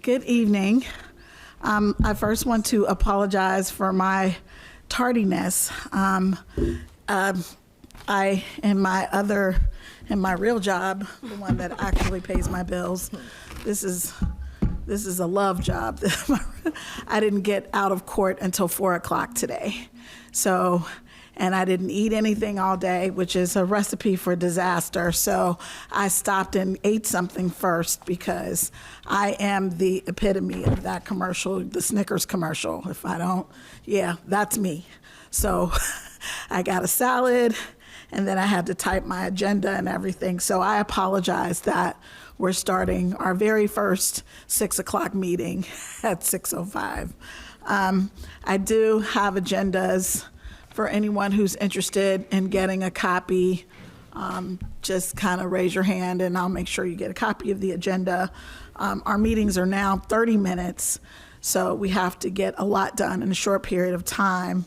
Good evening. I first want to apologize for my tardiness. In my real job, the one that actually pays my bills, this is a love job. I didn't get out of court until 4 o'clock today. So, and I didn't eat anything all day, which is a recipe for disaster. So I stopped and ate something first because I am the epitome of that commercial, the Snickers commercial. If I don't, yeah, that's me. So I got a salad, and then I had to type my agenda and everything. So I apologize that we're starting our very first 6 o'clock meeting at 6:05. I do have agendas for anyone who's interested in getting a copy. Just kind of raise your hand and I'll make sure you get a copy of the agenda. Our meetings are now 30 minutes, so we have to get a lot done in a short period of time.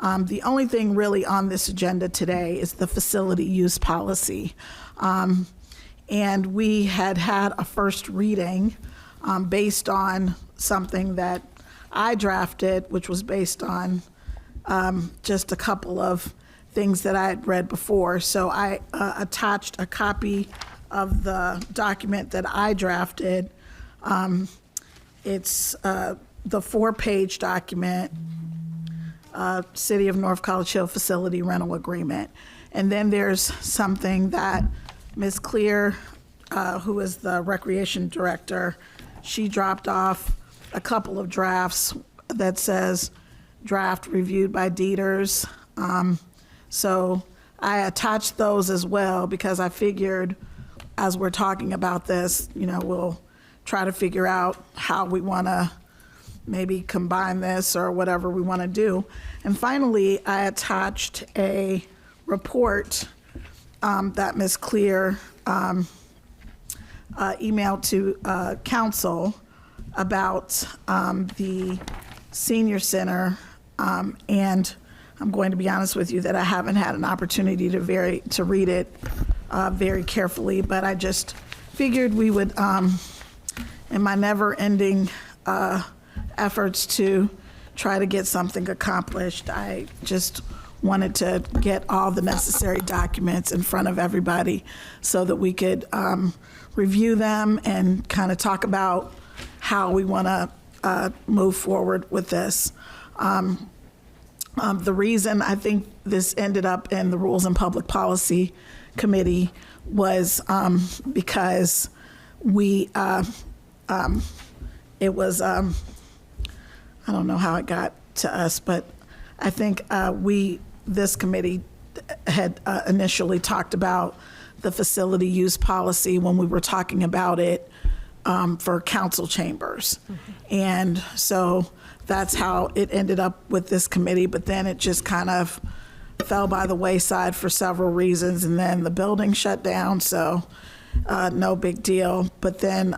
The only thing really on this agenda today is the facility use policy. And we had a first reading based on something that I drafted, which was based on just a couple of things that I had read before. So I attached a copy of the document that I drafted. It's the 4-page document, City of North College Hill Facility Rental Agreement. And then there's something that Ms. Clear, who is the Recreation Director, she dropped off a couple of drafts that says draft reviewed by Dieters. So I attached those as well because I figured as we're talking about this, we'll try to figure out how we want to maybe combine this or whatever we want to do. And finally, I attached a report that Ms. Clear emailed to council about the senior center. And I'm going to be honest with you that I haven't had an opportunity to read it very carefully, but I just figured we would, in my never-ending efforts to try to get something accomplished, I just wanted to get all the necessary documents in front of everybody so that we could review them and kind of talk about how we want to move forward with this. The reason I think this ended up in the Rules and Public Policy Committee was because it was, I don't know how it got to us, but I think this committee had initially talked about the facility use policy when we were talking about it for council chambers. Mm-hmm. And so that's how it ended up with this committee, but then it just kind of fell by the wayside for several reasons, and then the building shut down, so no big deal. But then,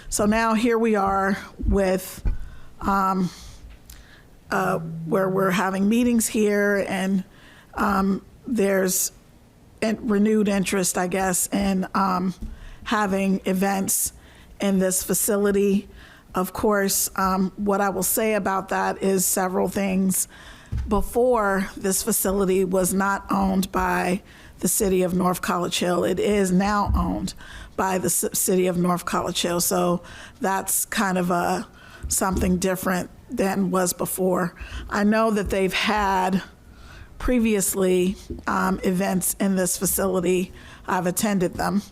so now here we are with where we're having meetings here, and there's renewed interest, I guess, in having events in this facility. Of course, what I will say about that is several things. Before, this facility was not owned by the City of North College Hill. It is now owned by the City of North College Hill. So that's kind of something different than was before. I know that they've had previously events in this facility. I've attended them.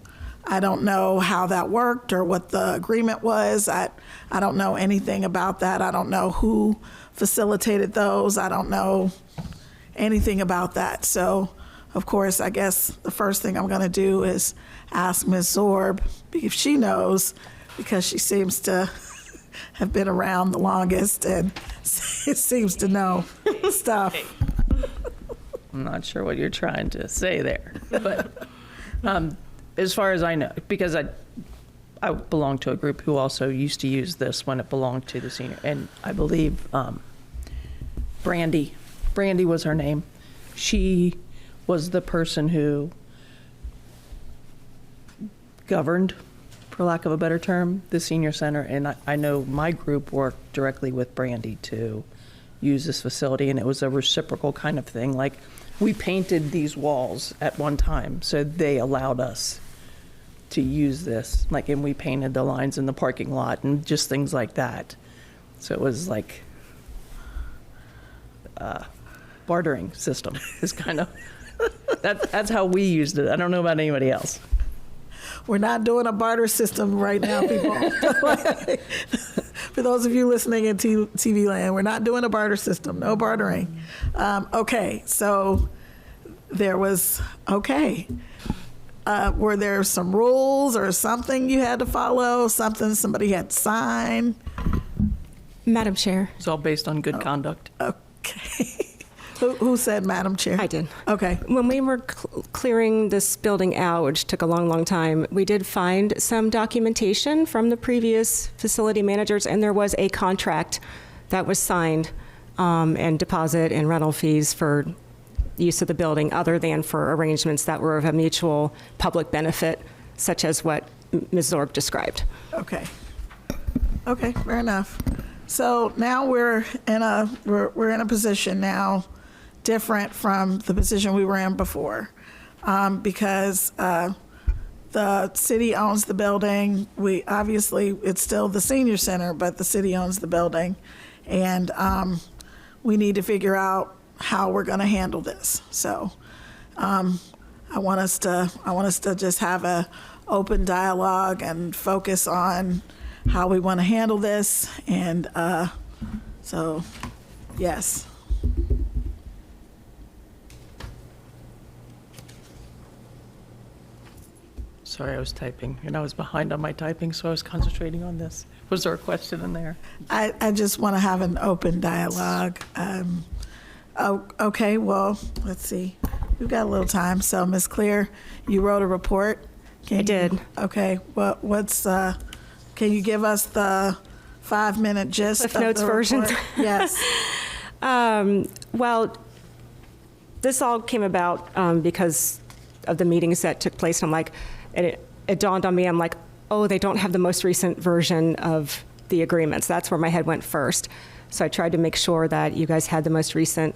I don't know how that worked or what the agreement was. I don't know anything about that. I don't know who facilitated those. I don't know anything about that. So, of course, I guess the first thing I'm going to do is ask Ms. Zorb if she knows, because she seems to have been around the longest and seems to know stuff. I'm not sure what you're trying to say there, but as far as I know, because I belong to a group who also used to use this when it belonged to the senior, and I believe Brandy was her name. She was the person who governed for lack of a better term, the senior center. And I know my group worked directly with Brandy to use this facility, and it was a reciprocal kind of thing. Like, we painted these walls at one time, so they allowed us to use this. Like, and we painted the lines in the parking lot and just things like that. So it was like bartering system is kind of, that's how we used it. I don't know about anybody else. We're not doing a barter system right now, people. For those of you listening in TV land, we're not doing a barter system. No bartering. Okay, so there was, were there some rules or something you had to follow, something somebody had to sign? Madam Chair. It's all based on good conduct. Okay. Who said Madam Chair? I did. Okay. When we were clearing this building out, which took a long, long time, we did find some documentation from the previous facility managers, and there was a contract that was signed and deposit and rental fees for use of the building other than for arrangements that were of a mutual public benefit, such as what Ms. Zorg described. Okay. Okay, fair enough. So now we're in a position now different from the position we were in before, because the city owns the building. We obviously, it's still the senior center, but the city owns the building, and we need to figure out how we're going to handle this. So I want us to just have a open dialogue and focus on how we want to handle this. And so, yes. Sorry, I was typing, and I was behind on my typing, so I was concentrating on this. Was there a question in there? I just want to have an open dialogue. Okay, well, let's see. We've got a little time. So, Ms. Clear, you wrote a report? I did. Okay, what's, can you give us the 5-minute gist Cliff of Notes the version? report? Yes. Well, this all came about because of the meetings that took place. And I'm like, and it dawned on me, I'm like, oh, they don't have the most recent version of the agreements. That's where my head went first. So I tried to make sure that you guys had the most recent,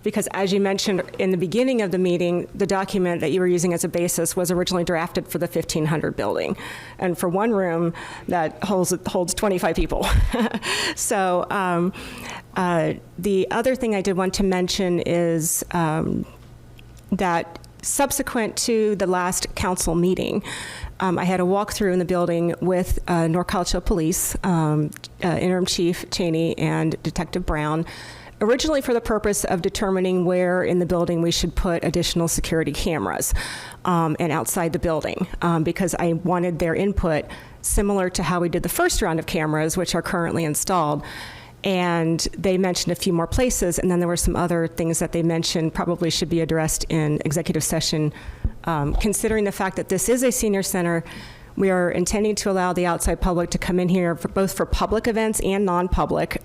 because as you mentioned in the beginning of the meeting, the document that you were using as a basis was originally drafted for the 1500 building. And for one room that holds 25 people. So the other thing I did want to mention is that subsequent to the last council meeting, I had a walkthrough in the building with North Police, Interim Chief Cheney and Detective Brown, originally for the purpose of determining where in the building we should put additional security cameras and outside the building, because I wanted their input similar to how we did the first round of cameras, which are currently installed. And they mentioned a few more places, and then there were some other things that they mentioned probably should be addressed in executive session. Considering the fact that this is a senior center, we are intending to allow the outside public to come in here for both for public events and non-public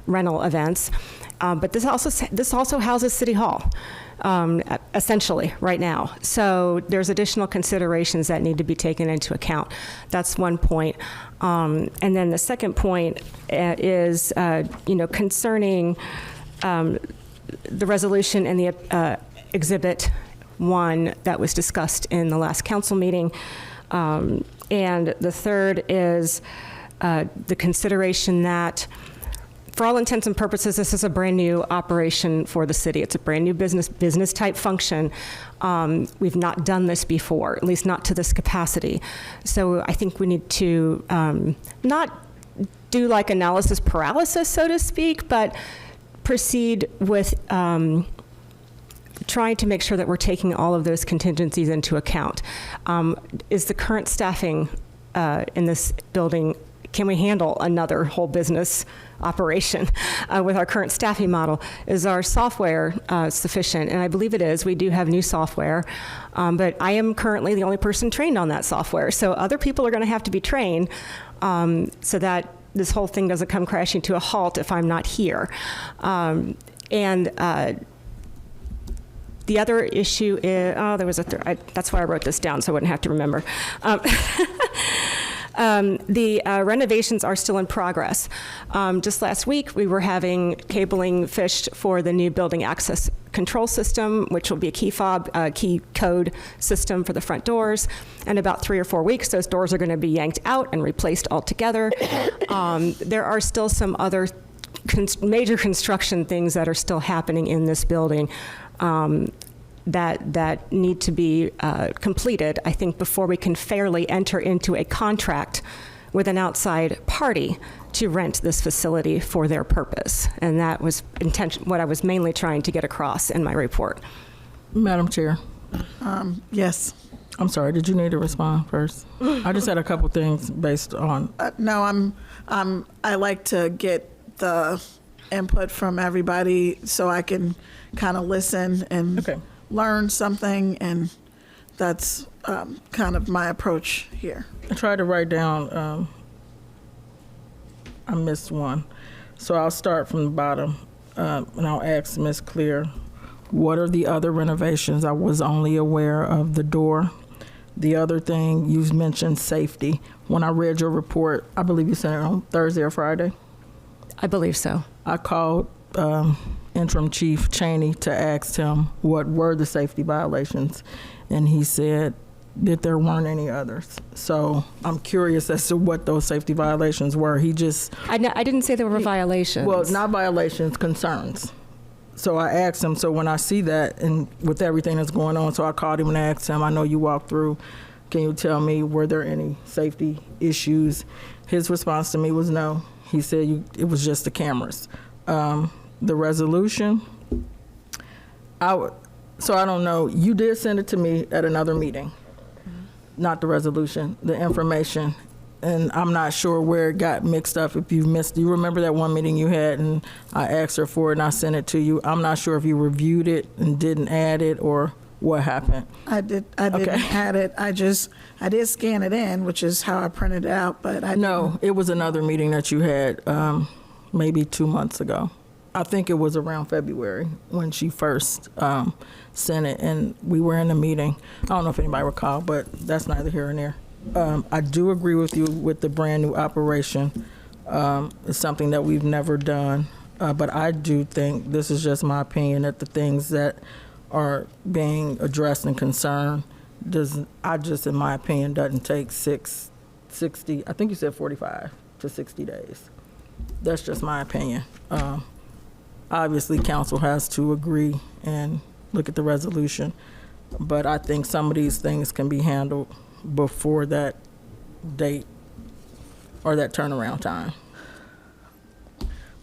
rental events. But this also houses City Hall, essentially, right now. So there's additional considerations that need to be taken into account. That's one point. And then the second point is, concerning the resolution and the Exhibit 1 that was discussed in the last council meeting. And the third is the consideration that, for all intents and purposes, this is a brand new operation for the city. It's a brand new business type function. We've not done this before, at least not to this capacity. So I think we need to not do like analysis paralysis, so to speak, but proceed with trying to make sure that we're taking all of those contingencies into account. Is the current staffing in this building, can we handle another whole business operation with our current staffing model? Is our software sufficient? And I believe it is. We do have new software, but I am currently the only person trained on that software. So other people are going to have to be trained so that this whole thing doesn't come crashing to a halt if I'm not here. The other issue is, there was that's why I wrote this down, so I wouldn't have to remember. The renovations are still in progress. Just last week, we were having cabling fished for the new building access control system, which will be a key fob, key code system for the front doors. In about 3 or 4 weeks, those doors are going to be yanked out and replaced altogether. There are still some other major construction things that are still happening in this building that need to be completed, I think, before we can fairly enter into a contract with an outside party to rent this facility for their purpose. And that was what I was mainly trying to get across in my report. Madam Chair. Yes. I'm sorry, did you need to respond first? I just had a couple things based on. No, I like to get the input from everybody so I can kind of listen and Okay. learn something, and that's kind of my approach here. I tried to write down, I missed one. So I'll start from the bottom, and I'll ask Ms. Clear, what are the other renovations? I was only aware of the door. The other thing, you mentioned safety. When I read your report, I believe you sent it on Thursday or Friday. I believe so. I called Interim Chief Cheney to ask him what were the safety violations, and he said that there weren't any others. So I'm curious as to what those safety violations were. He just... I didn't say there were violations. Well, not violations, concerns. So I asked him, so when I see that, and with everything that's going on, so I called him and asked him, I know you walked through, can you tell me, were there any safety issues? His response to me was no. He said it was just the cameras. The resolution, so I don't know, you did send it to me at another meeting, not the resolution, the information, and I'm not sure where it got mixed up. If you missed, you remember that one meeting you had and I asked her for it and I sent it to you. I'm not sure if you reviewed it and didn't add it or what happened. I didn't add it. I did scan it in, which is how I printed it out, but No, it was another meeting that you had maybe 2 months ago. I think it was around February when she first sent it, and we were in a meeting. I don't know if anybody recall, but that's neither here nor there. I do agree with you with the brand new operation. It's something that we've never done, but I do think, this is just my opinion, that the things that are being addressed and concerned, in my opinion, doesn't take 60, I think you said 45 to 60 days. That's just my opinion. Obviously, council has to agree and look at the resolution, but I think some of these things can be handled before that date or that turnaround time.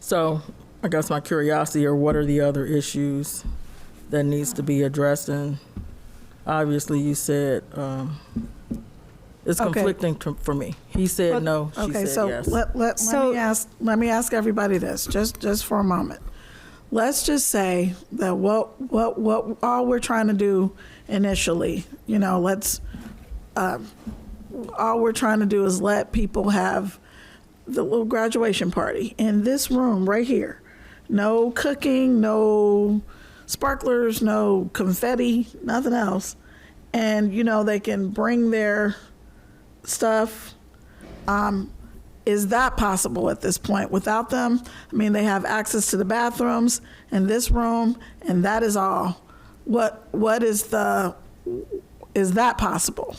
So I guess my curiosity are what are the other issues that needs to be addressed? And obviously you said it's conflicting for me. He said no, she said yes. Let me ask everybody this, just for a moment. Let's just say that what all we're trying to do initially, all we're trying to do is let people have the little graduation party in this room right here. No cooking, no sparklers, no confetti, nothing else. And, they can bring their stuff. Is that possible at this point without them? I mean, they have access to the bathrooms in this room, and that is all. Is that possible?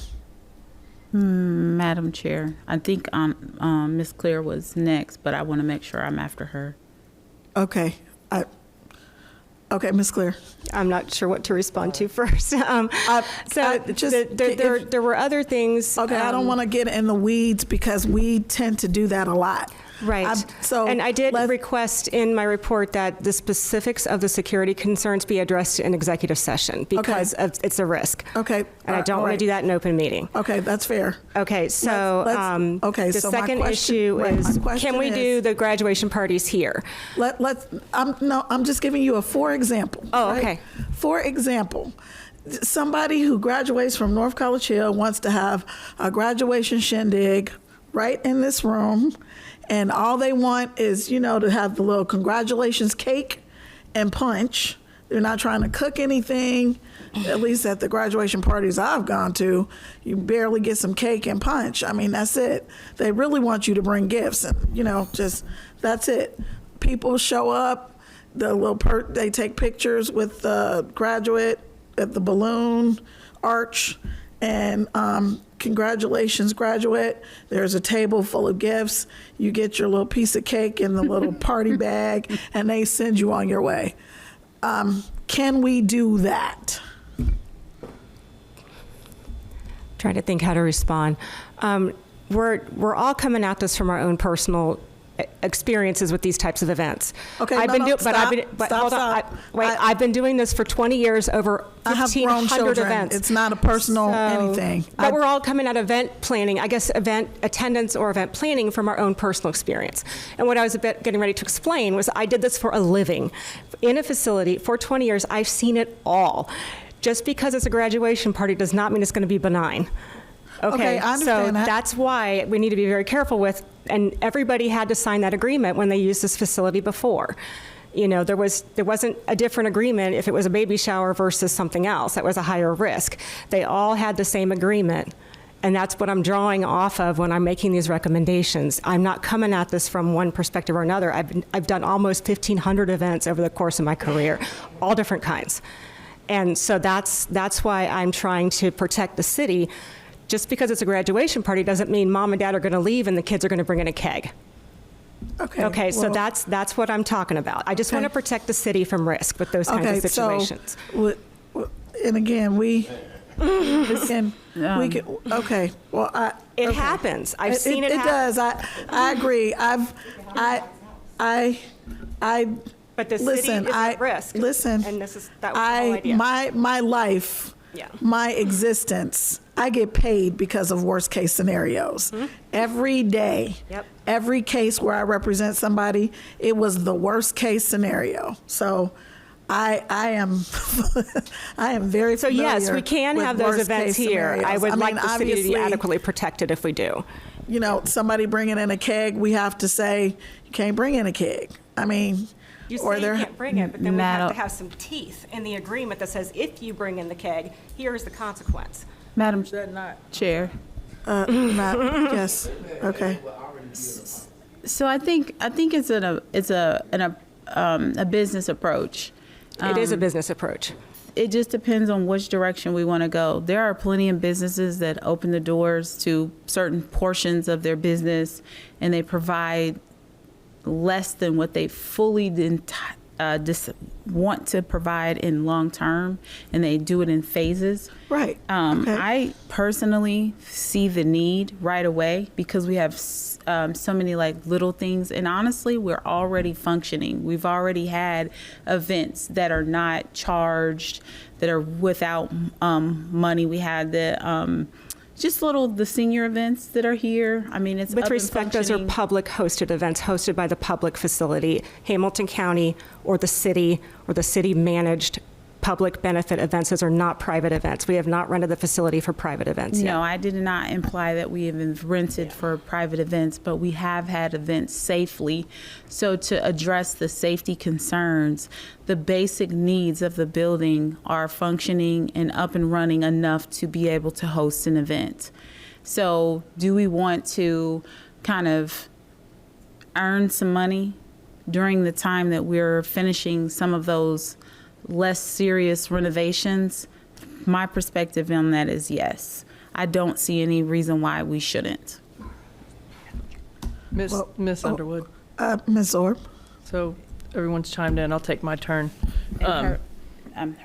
Madam Chair, I think Ms. Claire was next, but I want to make sure I'm after her. Okay. Okay, Ms. Clear. I'm not sure what to respond to first. There were other things. Okay, I don't want to get in the weeds because we tend to do that a lot. Right. And I did request in my report that the specifics of the security concerns be addressed in executive session because it's a risk. Okay. And I don't want to do that in open meeting. Okay, that's fair. Okay, so the second issue is, can we do the graduation parties here? I'm just giving you a for example. Oh, right? okay. For example, somebody who graduates from North College Hill wants to have a graduation shindig right in this room. And all they want is, to have the little congratulations cake and punch. They're not trying to cook anything. At least at the graduation parties I've gone to, you barely get some cake and punch. I mean, that's it. They really want you to bring gifts, and just that's it. People show up. They take pictures with the graduate at the balloon arch, and congratulations, graduate. There's a table full of gifts. You get your little piece of cake in the little party bag, and they send you on your way. Can we do that? Trying to think how to respond. We're all coming at this from our own personal experiences with these types of events. Okay, I've been doing this for 20 years, over I have grown 1,500 children. events. It's not a personal anything. But we're all coming at event planning, I guess event attendance or event planning from our own personal experience. And what I was getting ready to explain was I did this for a living. In a facility for 20 years, I've seen it all. Just because it's a graduation party does not mean it's going to be benign. Okay, I understand so that. that's why we need to be very careful with, and everybody had to sign that agreement when they used this facility before. There wasn't a different agreement if it was a baby shower versus something else that was a higher risk. They all had the same agreement, and that's what I'm drawing off of when I'm making these recommendations. I'm not coming at this from one perspective or another. I've done almost 1,500 events over the course of my career, all different kinds. And so that's why I'm trying to protect the city. Just because it's a graduation party doesn't mean mom and dad are going to leave and the kids are going to bring in a keg. Okay, so that's what I'm talking about. I just want to protect the city from risk with those kinds of situations. And again, okay. Well, it happens. I've seen it happen. It does. I agree. But the listen, city is at risk. Listen, and that was the whole idea. My life, my existence, I get paid because of worst case scenarios. Mm-hmm. Every day, every case where I represent somebody, it was the worst case scenario. So I am I am very familiar. So yes, we can have those events here. Scenarios. I would like the city to be adequately protected if we do. Somebody bringing in a keg, we have to say you can't bring in a keg. I mean. You say you can't bring it, but then we have to have some teeth in the agreement that says if you bring in the keg, here's the consequence. Madam Chair. Yes. Okay. So I think it's a business approach. It is a business approach. It just depends on which direction we want to go. There are plenty of businesses that open the doors to certain portions of their business, and they provide less than what they fully want to provide in long term, and they do it in phases. Right. Okay. I personally see the need right away because we have so many little things, and honestly, we're already functioning. We've already had events that are not charged, that are without money. We had the senior events that are here. I mean, it's with respect, those are public hosted events hosted by the public facility, Hamilton County or the city managed public benefit events. Those are not private events. We have not rented the facility for private events yet. No, I did not imply that we have rented for private events, but we have had events safely. So to address the safety concerns, the basic needs of the building are functioning and up and running enough to be able to host an event. So do we want to kind of earn some money during the time that we're finishing some of those less serious renovations? My perspective on that is yes. I don't see any reason why we shouldn't. Miss Underwood. Ms. Orb. So everyone's chimed in. I'll take my turn. Her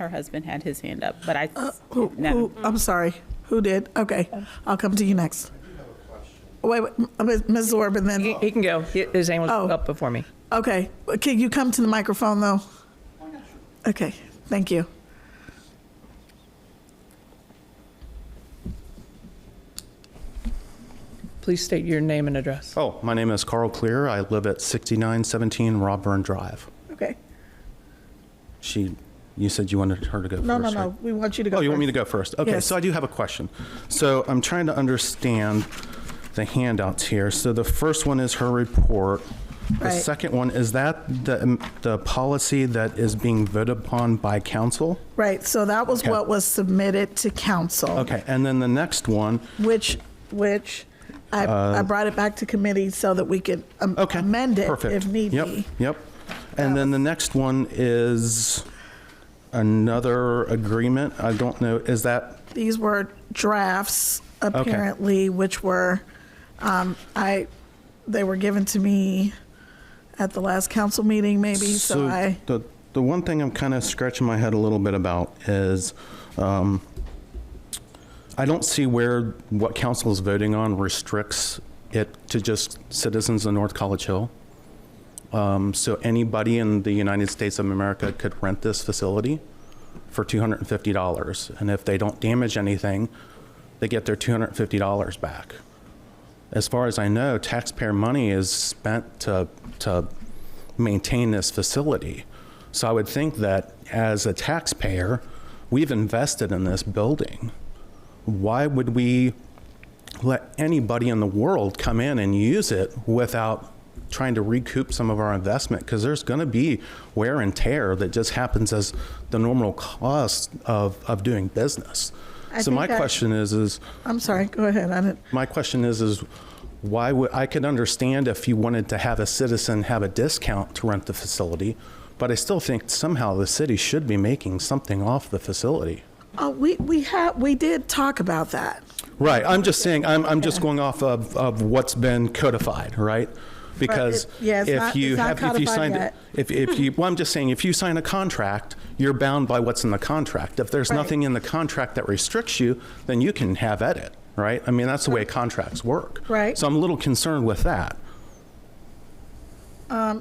husband had his hand up, but I'm sorry. Who did? Okay. I'll come to you next. Wait, Ms. Orb, and then. He can go. His hand was up before me. Okay. Can you come to the microphone, though? Okay, thank you. Please state your name and address. Oh, my name is Carl Clear. I live at 6917 Robburn Drive. Okay. You said you wanted her to go first. No. Right? We want you to go Oh, first. you want me to go first? Okay, Yes. So I do have a question. So I'm trying to understand the handouts here. So the first one is her report. The Right. second one, is that the policy that is being voted upon by council? Right, so that was Okay. what was submitted to council. Okay, and then the next one, Which I brought it back to committee so that we could okay. amend it Perfect. if need Yep, be. Yep. And then the next one is another agreement. I don't know, is that, These were drafts, apparently, which were, they were given to me at the last council meeting, maybe, so I, the one thing I'm kind of scratching my head a little bit about is, I don't see where what council is voting on restricts it to just citizens of North College Hill. So anybody in the United States of America could rent this facility for $250. And if they don't damage anything, they get their $250 back. As far as I know, taxpayer money is spent to maintain this facility. So I would think that as a taxpayer, we've invested in this building. Why would we let anybody in the world come in and use it without trying to recoup some of our investment? Because there's going to be wear and tear that just happens as the normal cost of doing business. So my question is I'm sorry, go ahead. my question is why would, I could understand if you wanted to have a citizen have a discount to rent the facility, but I still think somehow the city should be making something off the facility. We did talk about that. Right. I'm just saying, I'm just going off of what's been codified, right? Because Yeah, if you it's not have, if you codified signed, yet. if you, well, I'm just saying, if you sign a contract, you're bound by what's in the contract. If there's Right. nothing in the contract that restricts you, then you can have at it, right? I mean, that's the way contracts work. Right. So I'm a little concerned with that.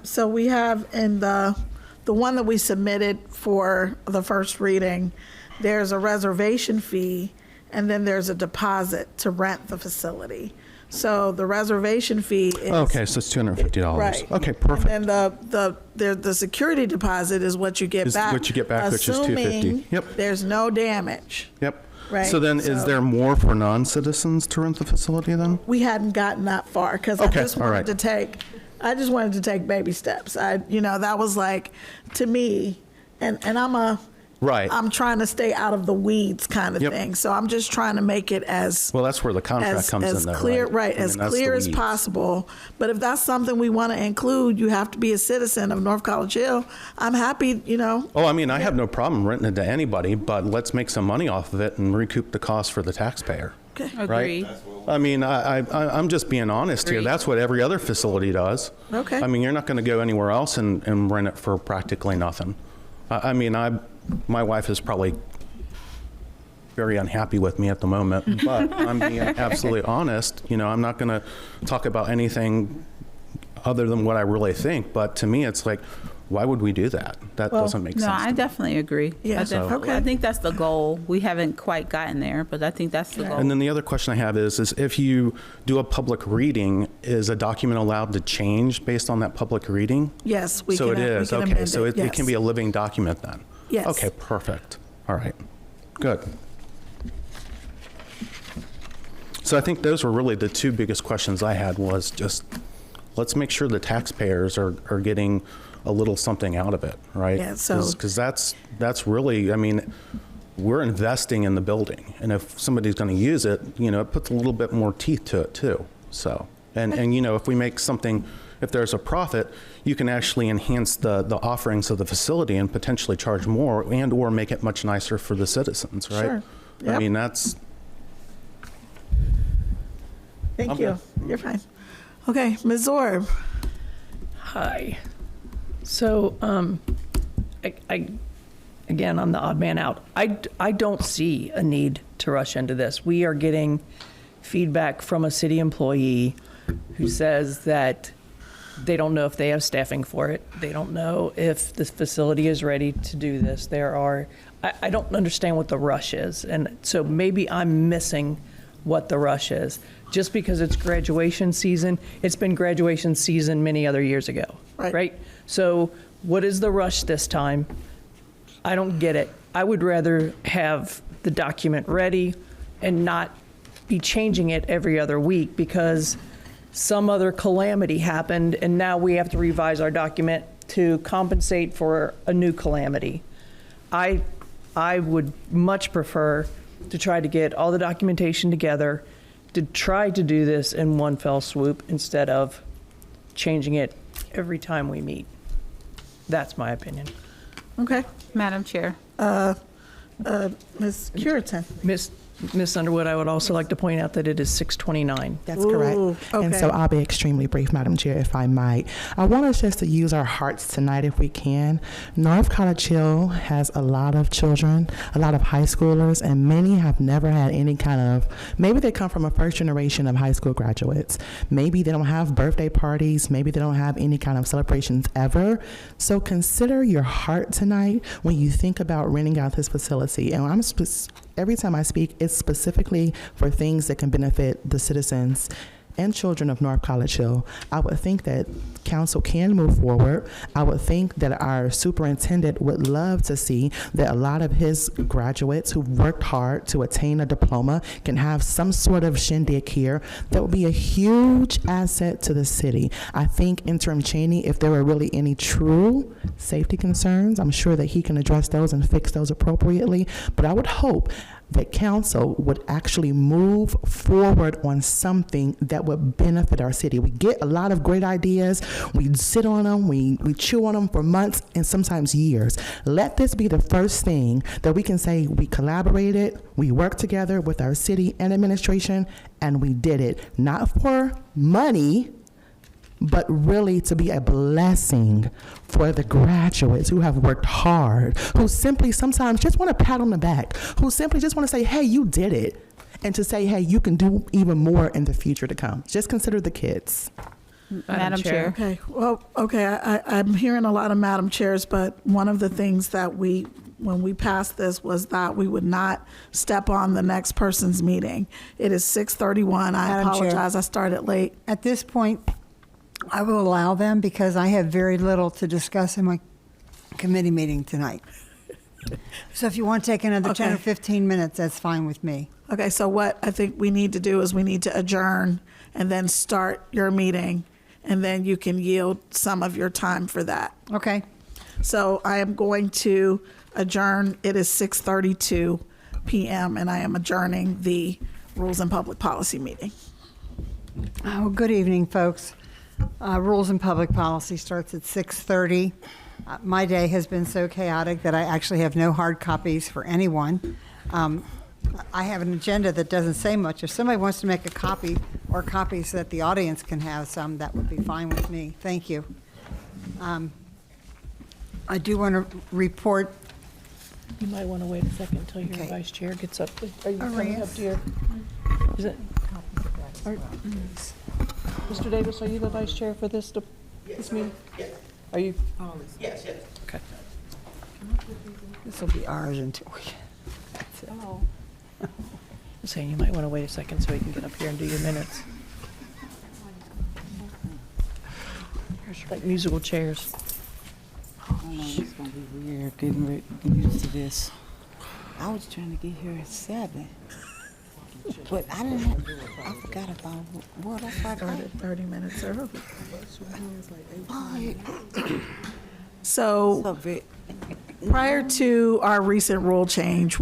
So we have in the one that we submitted for the first reading, there's a reservation fee, and then there's a deposit to rent the facility. So the reservation fee is. Okay, so it's $250. Right. Okay, perfect. And the security deposit is what you get Is back. what you get back, which is $250. assuming Yep. There's no damage. Yep. Right, So then, is so- there more for non-citizens to rent the facility then? We hadn't gotten that far because Okay, I just all right. wanted to take baby steps. That was like, to me, and Right. I'm trying to stay out of the weeds kind of Yep. thing. So I'm just trying to make it as Well, that's where the contract as, comes as in, though, clear, right? I mean, as that's the clear as weeds. possible. But if that's something we want to include, you have to be a citizen of North College Hill. I'm happy, Oh, I mean, I have no problem renting it to anybody, but let's make some money off of it and recoup the cost for the taxpayer. Okay. Agree. I mean, I'm just being honest here. Agreed. That's what every other facility does. Okay. I mean, you're not going to go anywhere else and rent it for practically nothing. I mean, my wife is probably very unhappy with me at the moment, but I'm being absolutely honest. I'm not going to talk about anything other than what I really think. But to me, it's like, why would we do that? That doesn't make No, sense. I to me. definitely agree. Yeah, okay. I think that's the goal. We haven't quite gotten there, but I think that's the goal. And then the other question I have is if you do a public reading, is a document allowed to change based on that public reading? Yes, we So can. it is, we can okay, amend so it can yes. be a living document then? Yes. Okay, perfect. All right, good. So I think those were really the two biggest questions I had, was just, let's make sure the taxpayers are getting a little something out of it, right? Yeah, so- Because that's really, I mean, we're investing in the building, and if somebody's going to use it, it puts a little bit more teeth to it too. So, and if we make something, if there's a profit, you can actually enhance the offerings of the facility and potentially charge more and or make it much nicer for the citizens, right? Sure. I Yep. mean, that's, Thank I'm you. You're fine. Okay, Ms. Zorb. Hi. So, again, I'm the odd man out. I don't see a need to rush into this. We are getting feedback from a city employee who says that they don't know if they have staffing for it. They don't know if the facility is ready to do this. I don't understand what the rush is. And so maybe I'm missing what the rush is. Just because it's graduation season, it's been graduation season many other years ago, right? So what is the rush this time? I don't get it. I would rather have the document ready and not be changing it every other week, because some other calamity happened, and now we have to revise our document to compensate for a new calamity. I would much prefer to try to get all the documentation together, to try to do this in one fell swoop instead of changing it every time we meet. That's my opinion. Okay. Madam Chair. Ms. Curitan. Ms. Underwood, I would also like to point out that it is 6:29. That's correct. Ooh, And okay. so I'll be extremely brief, Madam Chair, if I might. I want us just to use our hearts tonight if we can. North College Hill has a lot of children, a lot of high schoolers, and many have never had any kind of, maybe they come from a first generation of high school graduates. Maybe they don't have birthday parties. Maybe they don't have any kind of celebrations ever. So consider your heart tonight when you think about renting out this facility. And every time I speak, it's specifically for things that can benefit the citizens and children of North College Hill. I would think that council can move forward. I would think that our superintendent would love to see that a lot of his graduates who've worked hard to attain a diploma can have some sort of shindig here. That would be a huge asset to the city. I think Interim Cheney, if there were really any true safety concerns, I'm sure that he can address those and fix those appropriately. But I would hope that council would actually move forward on something that would benefit our city. We get a lot of great ideas. We sit on them, we chew on them for months and sometimes years. Let this be the first thing that we can say we collaborated, we worked together with our city and administration, and we did it. Not for money, but really to be a blessing for the graduates who have worked hard, who simply sometimes just want a pat on the back, who simply just want to say, hey, you did it, and to say, hey, you can do even more in the future to come. Just consider the kids. Madam Chair. Okay, well, okay, I'm hearing a lot of Madam Chairs, but one of the things that when we passed this was that we would not step on the next person's meeting. It is 6:31. I Madam Chair. apologize, I started late. At this point, I will allow them because I have very little to discuss in my committee meeting tonight. So if you want to take another 10 or Okay. 15 minutes, that's fine with me. Okay, so what I think we need to do is we need to adjourn and then start your meeting, and then you can yield some of your time for that. Okay. So I am going to adjourn. It is 6:32 p.m. and I am adjourning the Rules and Public Policy meeting. Well, good evening, folks. Rules and Public Policy starts at 6:30. My day has been so chaotic that I actually have no hard copies for anyone. I have an agenda that doesn't say much. If somebody wants to make a copy or copies so that the audience can have some, that would be fine with me. Thank you. I do want to report. You might want to wait a second until your Okay. vice chair gets up. Are you Oh, coming yes. up to your, is it? Mr. Davis, are you the vice chair for this meeting? Yes. Are you? Yes. Okay. This will be ours until we. I'm saying you might want to wait a second so you can get up here and do your minutes. Like musical chairs. I know it's gonna be weird getting used to this. I was trying to get here at 7, but I didn't. I forgot about what I Started 30 minutes early. Oh, So prior to our recent rule change,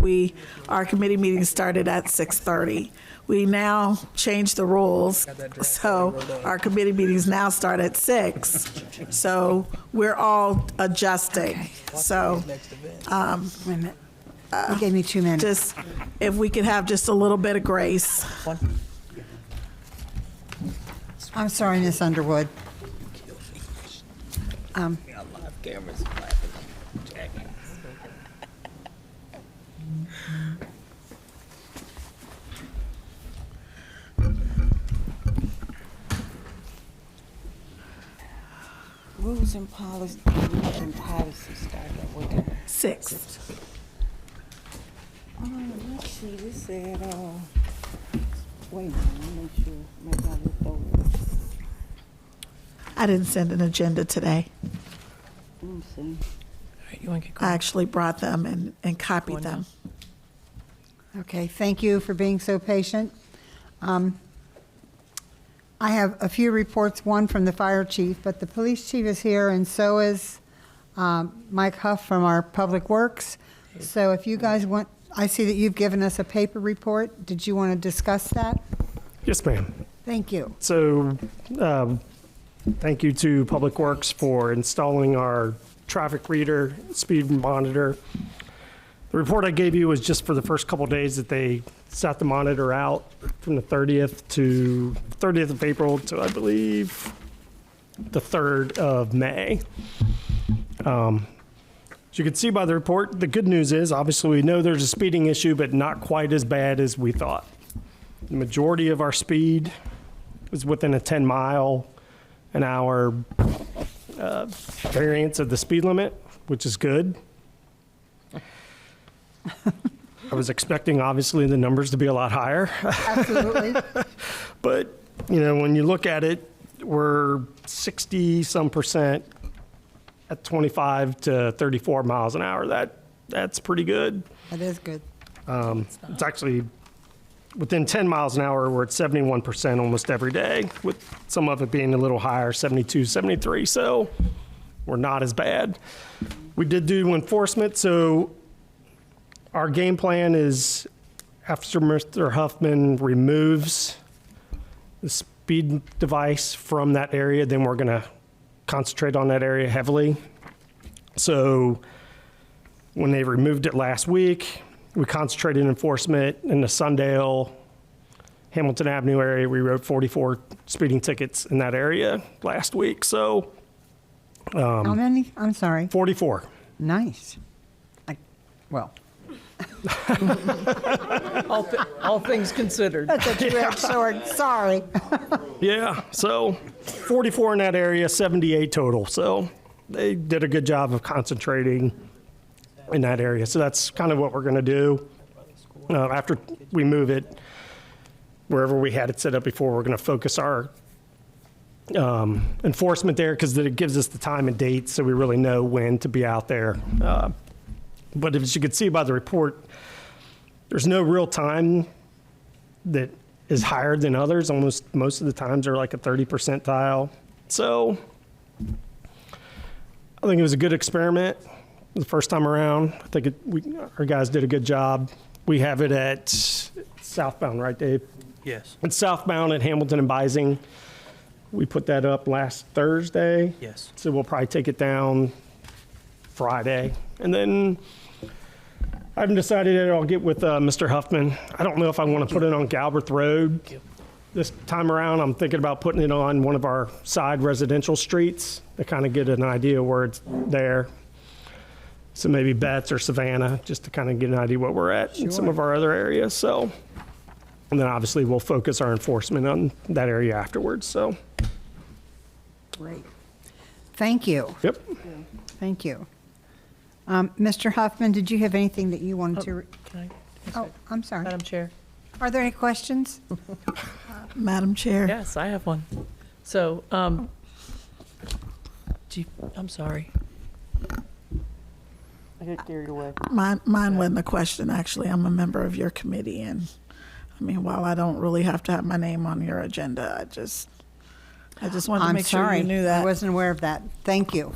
our committee meeting started at 6:30. We now changed the rules, so our committee meetings now start at 6. So we're all adjusting. So Wait a minute. You gave me 2 minutes. just, if we could have just a little bit of grace. I'm sorry, Miss Underwood. rules and policies started at what time? 6. Let's see. This said, wait a minute. Let me make sure. Maybe I looked over. I didn't send an agenda today. Let me see. All right, you want to get I going? actually brought them and copied them. Okay, thank you for being so patient. I have a few reports, one from the fire chief, but the police chief is here, and so is Mike Huff from our Public Works. So if you guys want, I see that you've given us a paper report. Did you want to discuss that? Yes, ma'am. Thank you. So, thank you to Public Works for installing our traffic reader, speed monitor. The report I gave you was just for the first couple of days that they sat the monitor out from the 30th of April to, I believe, the 3rd of May. As you can see by the report, the good news is, obviously, we know there's a speeding issue, but not quite as bad as we thought. The majority of our speed is within a 10-mile-an-hour variance of the speed limit, which is good. I was expecting, obviously, the numbers to be a lot higher. Absolutely. But, when you look at it, we're 60-some% at 25 to 34 miles an hour. That's pretty good. That is good. It's actually within 10 miles an hour, we're at 71% almost every day, with some of it being a little higher, 72, 73. So we're not as bad. We did do enforcement. So our game plan is after Mr. Huffman removes the speed device from that area, then we're going to concentrate on that area heavily. So when they removed it last week, we concentrated enforcement in the Sundale, Hamilton Avenue area. We wrote 44 speeding tickets in that area last week. So How many? I'm sorry. 44. Nice. Well, All things considered. that's a two-edged sword. Sorry. Yeah, so 44 in that area, 78 total. So they did a good job of concentrating in that area. So that's kind of what we're going to do. After we move it, wherever we had it set up before, we're going to focus our enforcement there because it gives us the time and date so we really know when to be out there. But as you can see by the report, there's no real time that is higher than others. Almost most of the times are like a 30 percentile. So I think it was a good experiment the first time around. I think our guys did a good job. We have it at southbound, right, Dave? Yes. It's southbound at Hamilton and Bising. We put that up last Thursday. Yes. So we'll probably take it down Friday. And then I haven't decided yet. I'll get with Mr. Huffman. I don't know if I want to put it on Galbraith Road this time around. I'm thinking about putting it on one of our side residential streets to kind of get an idea where it's there. So maybe Betts or Savannah, just to kind of get an idea what we're at in some of our other areas. So, and then obviously we'll focus our enforcement on that area afterwards. So, Great. Thank you. yep. Thank you. Mr. Huffman, did you have anything that you wanted to? Can Oh, I'm sorry. Madam Chair? Are there any questions? Madam Chair. Yes, I have one. So, I'm sorry. I got carried away. Mine wasn't a question, actually. I'm a member of your committee, and I mean, while I don't really have to have my name on your agenda, I just wanted to I'm make sure sorry. you knew I that. wasn't aware of that. Thank you.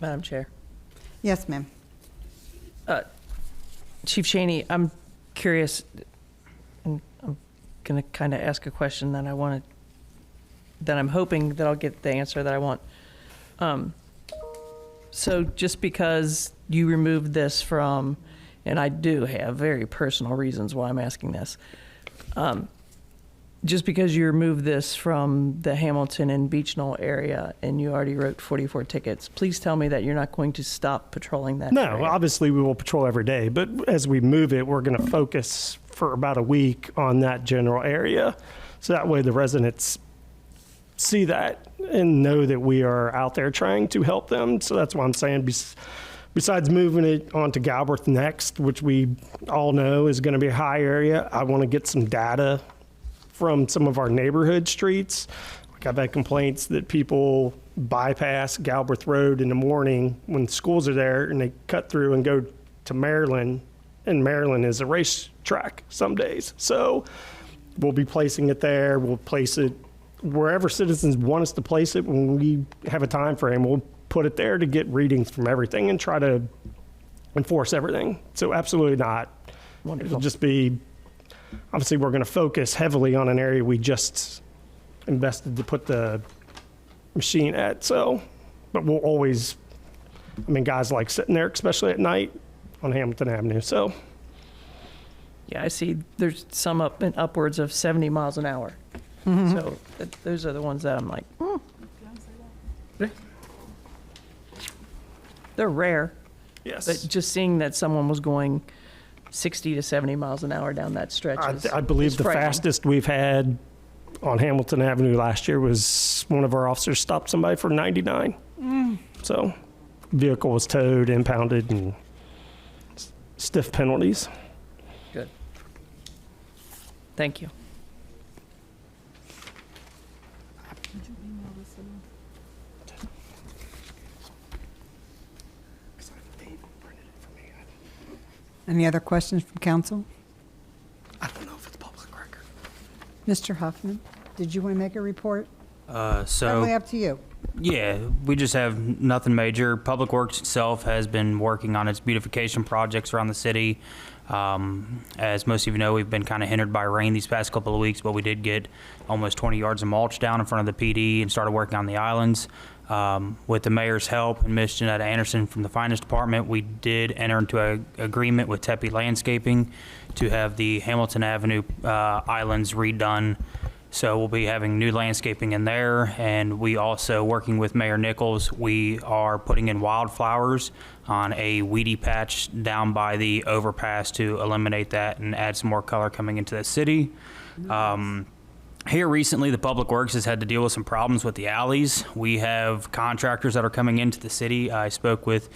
Madam Chair. Yes, ma'am. Chief Cheney, I'm curious, and I'm going to kind of ask a question that I'm hoping that I'll get the answer that I want. So just because you removed this from, and I do have very personal reasons why I'm asking this, just because you removed this from the Hamilton and Beach Knoll area and you already wrote 44 tickets, please tell me that you're not going to stop patrolling that No, area. obviously we will patrol every day, but as we move it, we're going to focus for about a week on that general area. So that way the residents see that and know that we are out there trying to help them. So that's why I'm saying besides moving it onto Galbraith next, which we all know is going to be a high area, I want to get some data from some of our neighborhood streets. Like I've had complaints that people bypass Galbraith Road in the morning when schools are there and they cut through and go to Maryland and Maryland is a racetrack some days. So we'll be placing it there. We'll place it wherever citizens want us to place it. When we have a time frame, we'll put it there to get readings from everything and try to enforce everything. So absolutely not. It'll just be, obviously we're going to focus heavily on an area we just invested to put the machine at. So, but we'll always, I mean, guys like sitting there, especially at night on Hamilton Avenue. So Yeah, I see there's some up and upwards of 70 miles an hour. So those are the ones that I'm like, they're rare. yes, But just seeing that someone was going 60 to 70 miles an hour down that stretch I believe is the frightening. fastest we've had on Hamilton Avenue last year was one of our officers stopped somebody for 99. So vehicle was towed, impounded, and stiff penalties. Good. Thank you. Any other questions from council? I don't know if it's public record. Mr. Huffman, did you want to make a report? So Totally up to you. yeah, we just have nothing major. Public Works itself has been working on its beautification projects around the city. As most of you know, we've been kind of hindered by rain these past couple of weeks, but we did get almost 20 yards of mulch down in front of the PD and started working on the islands. With the mayor's help and Miss Janetta Anderson from the finance department, we did enter into an agreement with Tepe Landscaping to have the Hamilton Avenue islands redone. So we'll be having new landscaping in there, and we also, working with Mayor Nichols, we are putting in wildflowers on a weedy patch down by the overpass to eliminate that and add some more color coming into the city. Here recently, the Public Works has had to deal with some problems with the alleys. We have contractors that are coming into the city. I spoke with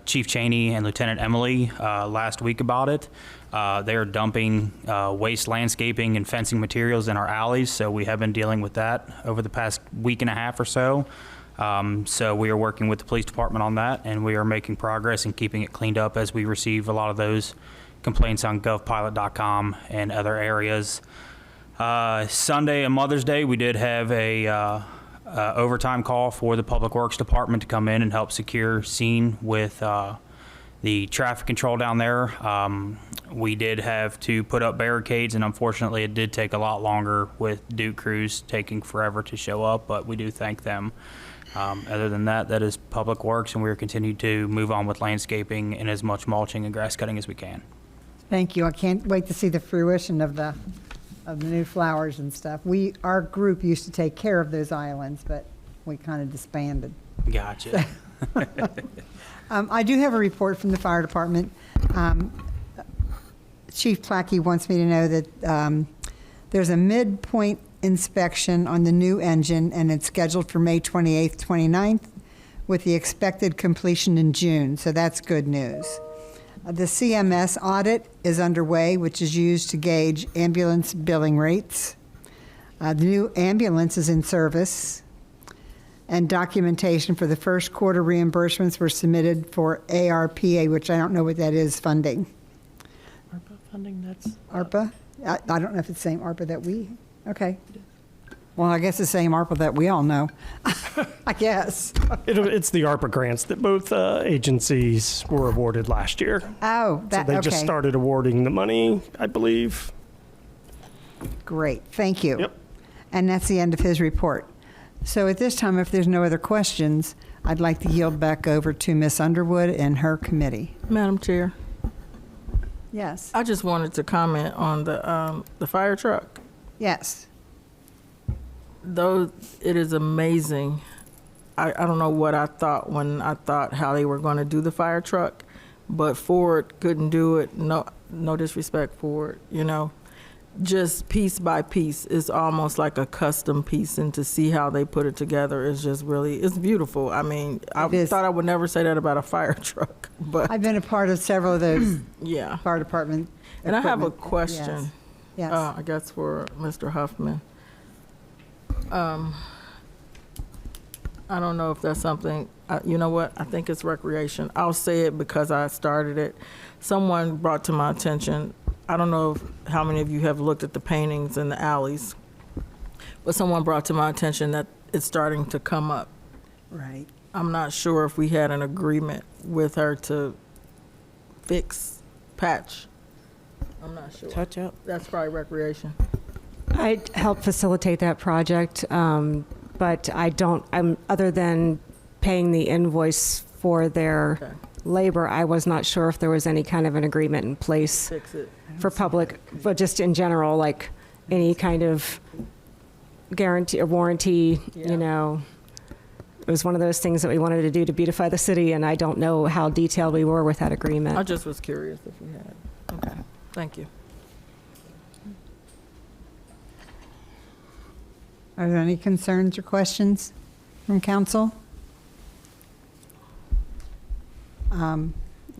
Chief Cheney and Lieutenant Emily last week about it. They are dumping waste landscaping and fencing materials in our alleys, so we have been dealing with that over the past week and a half or so. So we are working with the police department on that, and we are making progress and keeping it cleaned up as we receive a lot of those complaints on govpilot.com and other areas. Sunday and Mother's Day, we did have a overtime call for the Public Works Department to come in and help secure scene with the traffic control down there. We did have to put up barricades, and unfortunately it did take a lot longer with Duke crews taking forever to show up, but we do thank them. Other than that, that is Public Works, and we are continuing to move on with landscaping and as much mulching and grass cutting as we can. Thank you. I can't wait to see the fruition of the new flowers and stuff. Our group used to take care of those islands, but we kind of disbanded. Gotcha. I do have a report from the fire department. Chief Plackey wants me to know that there's a midpoint inspection on the new engine, and it's scheduled for May 28th, 29th, with the expected completion in June, so that's good news. The CMS audit is underway, which is used to gauge ambulance billing rates. The new ambulance is in service, and documentation for the first quarter reimbursements were submitted for ARPA, which I don't know what that is, funding. ARPA funding, that's... ARPA? I don't know if it's the same ARPA that we, okay. Well, I guess the same ARPA that we all know, I guess. It's the ARPA grants that both agencies were awarded last year. Oh, So they just started awarding the money, I believe. Great, thank you. Yep. And that's the end of his report. So at this time, if there's no other questions, I'd like to yield back over to Ms. Underwood and her committee. Madam Chair, Yes. I just wanted to comment on the fire truck. Yes. Though it is amazing, I don't know what I thought when I thought how they were going to do the fire truck, but Ford couldn't do it. No disrespect, Ford, just piece by piece. It's almost like a custom piece, and to see how they put it together is just really, it's beautiful. I mean, I thought I would never say that about a fire truck, but I've been a part of several of those yeah. fire department. And I have a equipment. question. Yes. I guess for Mr. Huffman. I don't know if that's something, you know what, I think it's recreation. I'll say it because I started it. Someone brought to my attention, I don't know how many of you have looked at the paintings in the alleys, but someone brought to my attention that it's starting to come up. Right. I'm not sure if we had an agreement with her to patch. I'm not sure. Touch up. That's probably recreation. I help facilitate that project, but other than paying the invoice for their Okay. labor, I was not sure if there was any kind of an agreement in place Fix it. for public, but just in general, like any kind of guarantee or warranty, Yeah. you know. It was one of those things that we wanted to do to beautify the city, and I don't know how detailed we were with that agreement. I just was curious if we had. Okay, thank you. Are there any concerns or questions from council?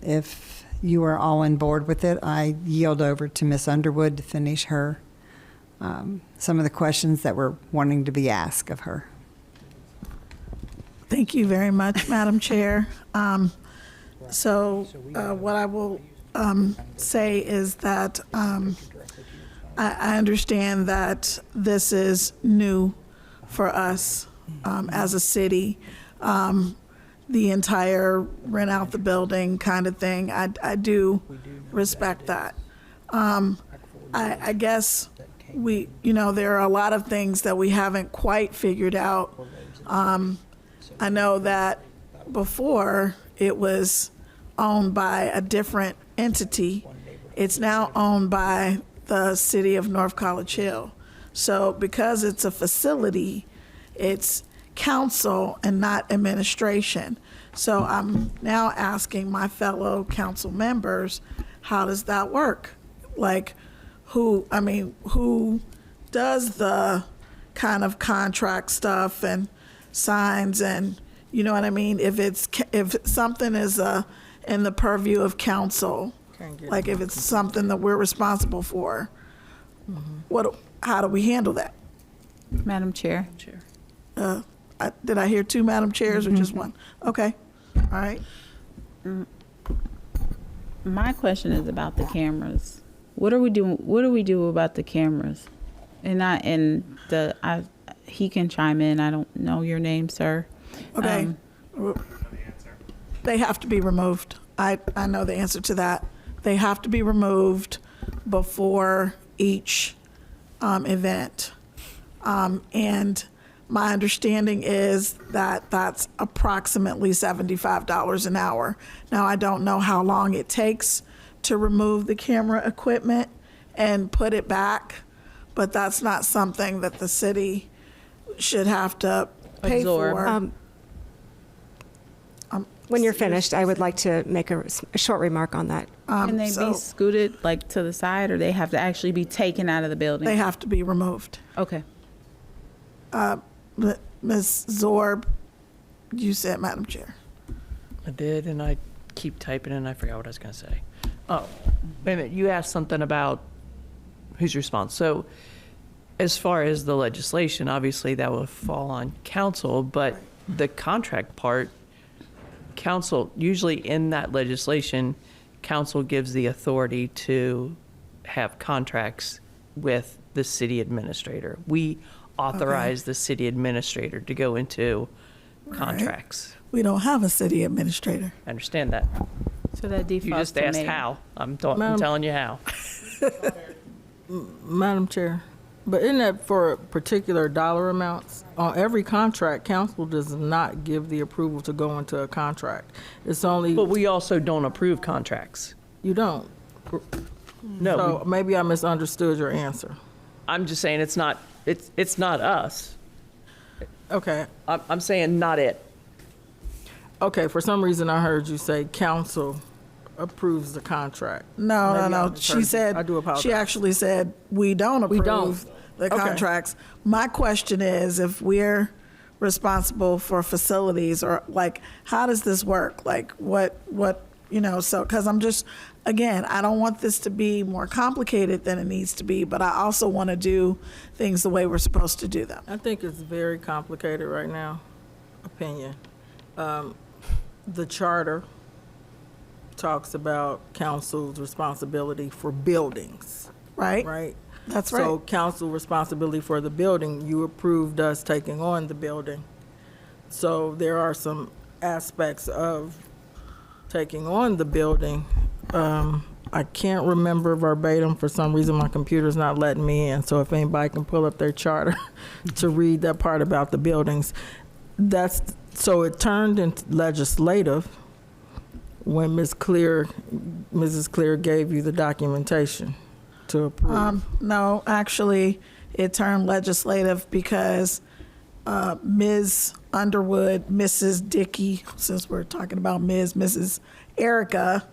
If you are all on board with it, I yield over to Ms. Underwood to finish her, some of the questions that we're wanting to be asked of her. Thank you very much, Madam Chair. What I will say is that I understand that this is new for us as a city. The entire rent out the building kind of thing. I do respect that. I guess there are a lot of things that we haven't quite figured out. I know that before it was owned by a different entity. It's now owned by the city of North College Hill. So because it's a facility, it's council and not administration. So I'm now asking my fellow council members, how does that work? Like, who does the kind of contract stuff and signs and, you know what I mean? If something is in the purview of council, like if it's something that we're responsible for, how do we handle that? Madam Chair. Did I hear two Madam Chairs or just one? Okay, all right. My question is about the cameras. What are we doing? What do we do about the cameras? He can chime in. I don't know your name, sir. Okay. They have to be removed. I know the answer to that. They have to be removed before each event. And my understanding is that that's approximately $75 an hour. Now, I don't know how long it takes to remove the camera equipment and put it back, but that's not something that the city should have to pay Absorb. for. When you're finished, I would like to make a short remark on that. Can they be scooted like to the side, or they have to actually be taken out of the building? They have to be removed. Okay. Ms. Zorb, you said, Madam Chair. I did, and I keep typing and I forgot what I was going to say. Oh, wait a minute. You asked something about whose response. So as far as the legislation, obviously that will fall on council, but the contract part, council, usually in that legislation, council gives the authority to have contracts with the city administrator. We authorize the city administrator to go into contracts. We don't have a city administrator. I understand that. So that defaults You just to asked mayor. how. I'm telling you how. Madam Chair, but isn't that for particular dollar amounts? On every contract, council does not give the approval to go into a contract. It's only, But we also don't approve contracts. you don't. No, So maybe I misunderstood your answer. I'm just saying it's not us. Okay, I'm saying not it. okay, for some reason I heard you say council approves the contract. No, Maybe I no. misheard She you. said, I do apologize. she actually said, we don't We approve don't. the Okay. contracts. My question is, if we're responsible for facilities, or like, how does this work? Like, what, so, because I'm just, again, I don't want this to be more complicated than it needs to be, but I also want to do things the way we're supposed to do them. I think it's very complicated right now. opinion. The charter talks about council's responsibility for buildings, Right? right? That's So right. council responsibility for the building, you approved us taking on the building. So there are some aspects of taking on the building. I can't remember verbatim. For some reason, my computer's not letting me in. So if anybody can pull up their charter to read that part about the buildings. So it turned into legislative when Mrs. Clear gave you the documentation to approve. No, actually, it turned legislative because Ms. Underwood, Mrs. Dickey, since we're talking about Mrs. Erica,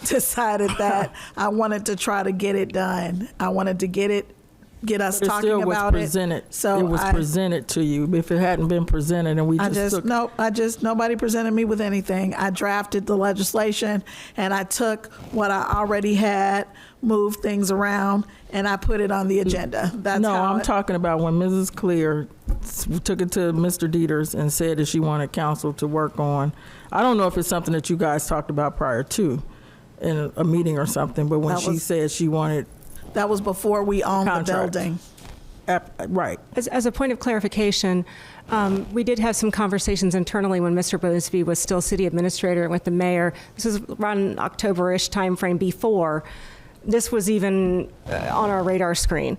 decided that I wanted to try to get it done. I wanted to get us But it talking still was about presented. it. So it was presented to you. If it hadn't been presented, and we nobody presented me with anything. I drafted the legislation and I took what I already had, moved things around, and I put it on the agenda. I'm talking about when Mrs. Clear took it to Mr. Dieters and said that she wanted council to work on. I don't know if it's something that you guys talked about prior to in a meeting or something, but when she said she wanted. That was before we owned the Contract. building. Right. As a point of clarification, we did have some conversations internally when Mr. Bosby was still city administrator and with the mayor. This is around October-ish timeframe before this was even on our radar screen.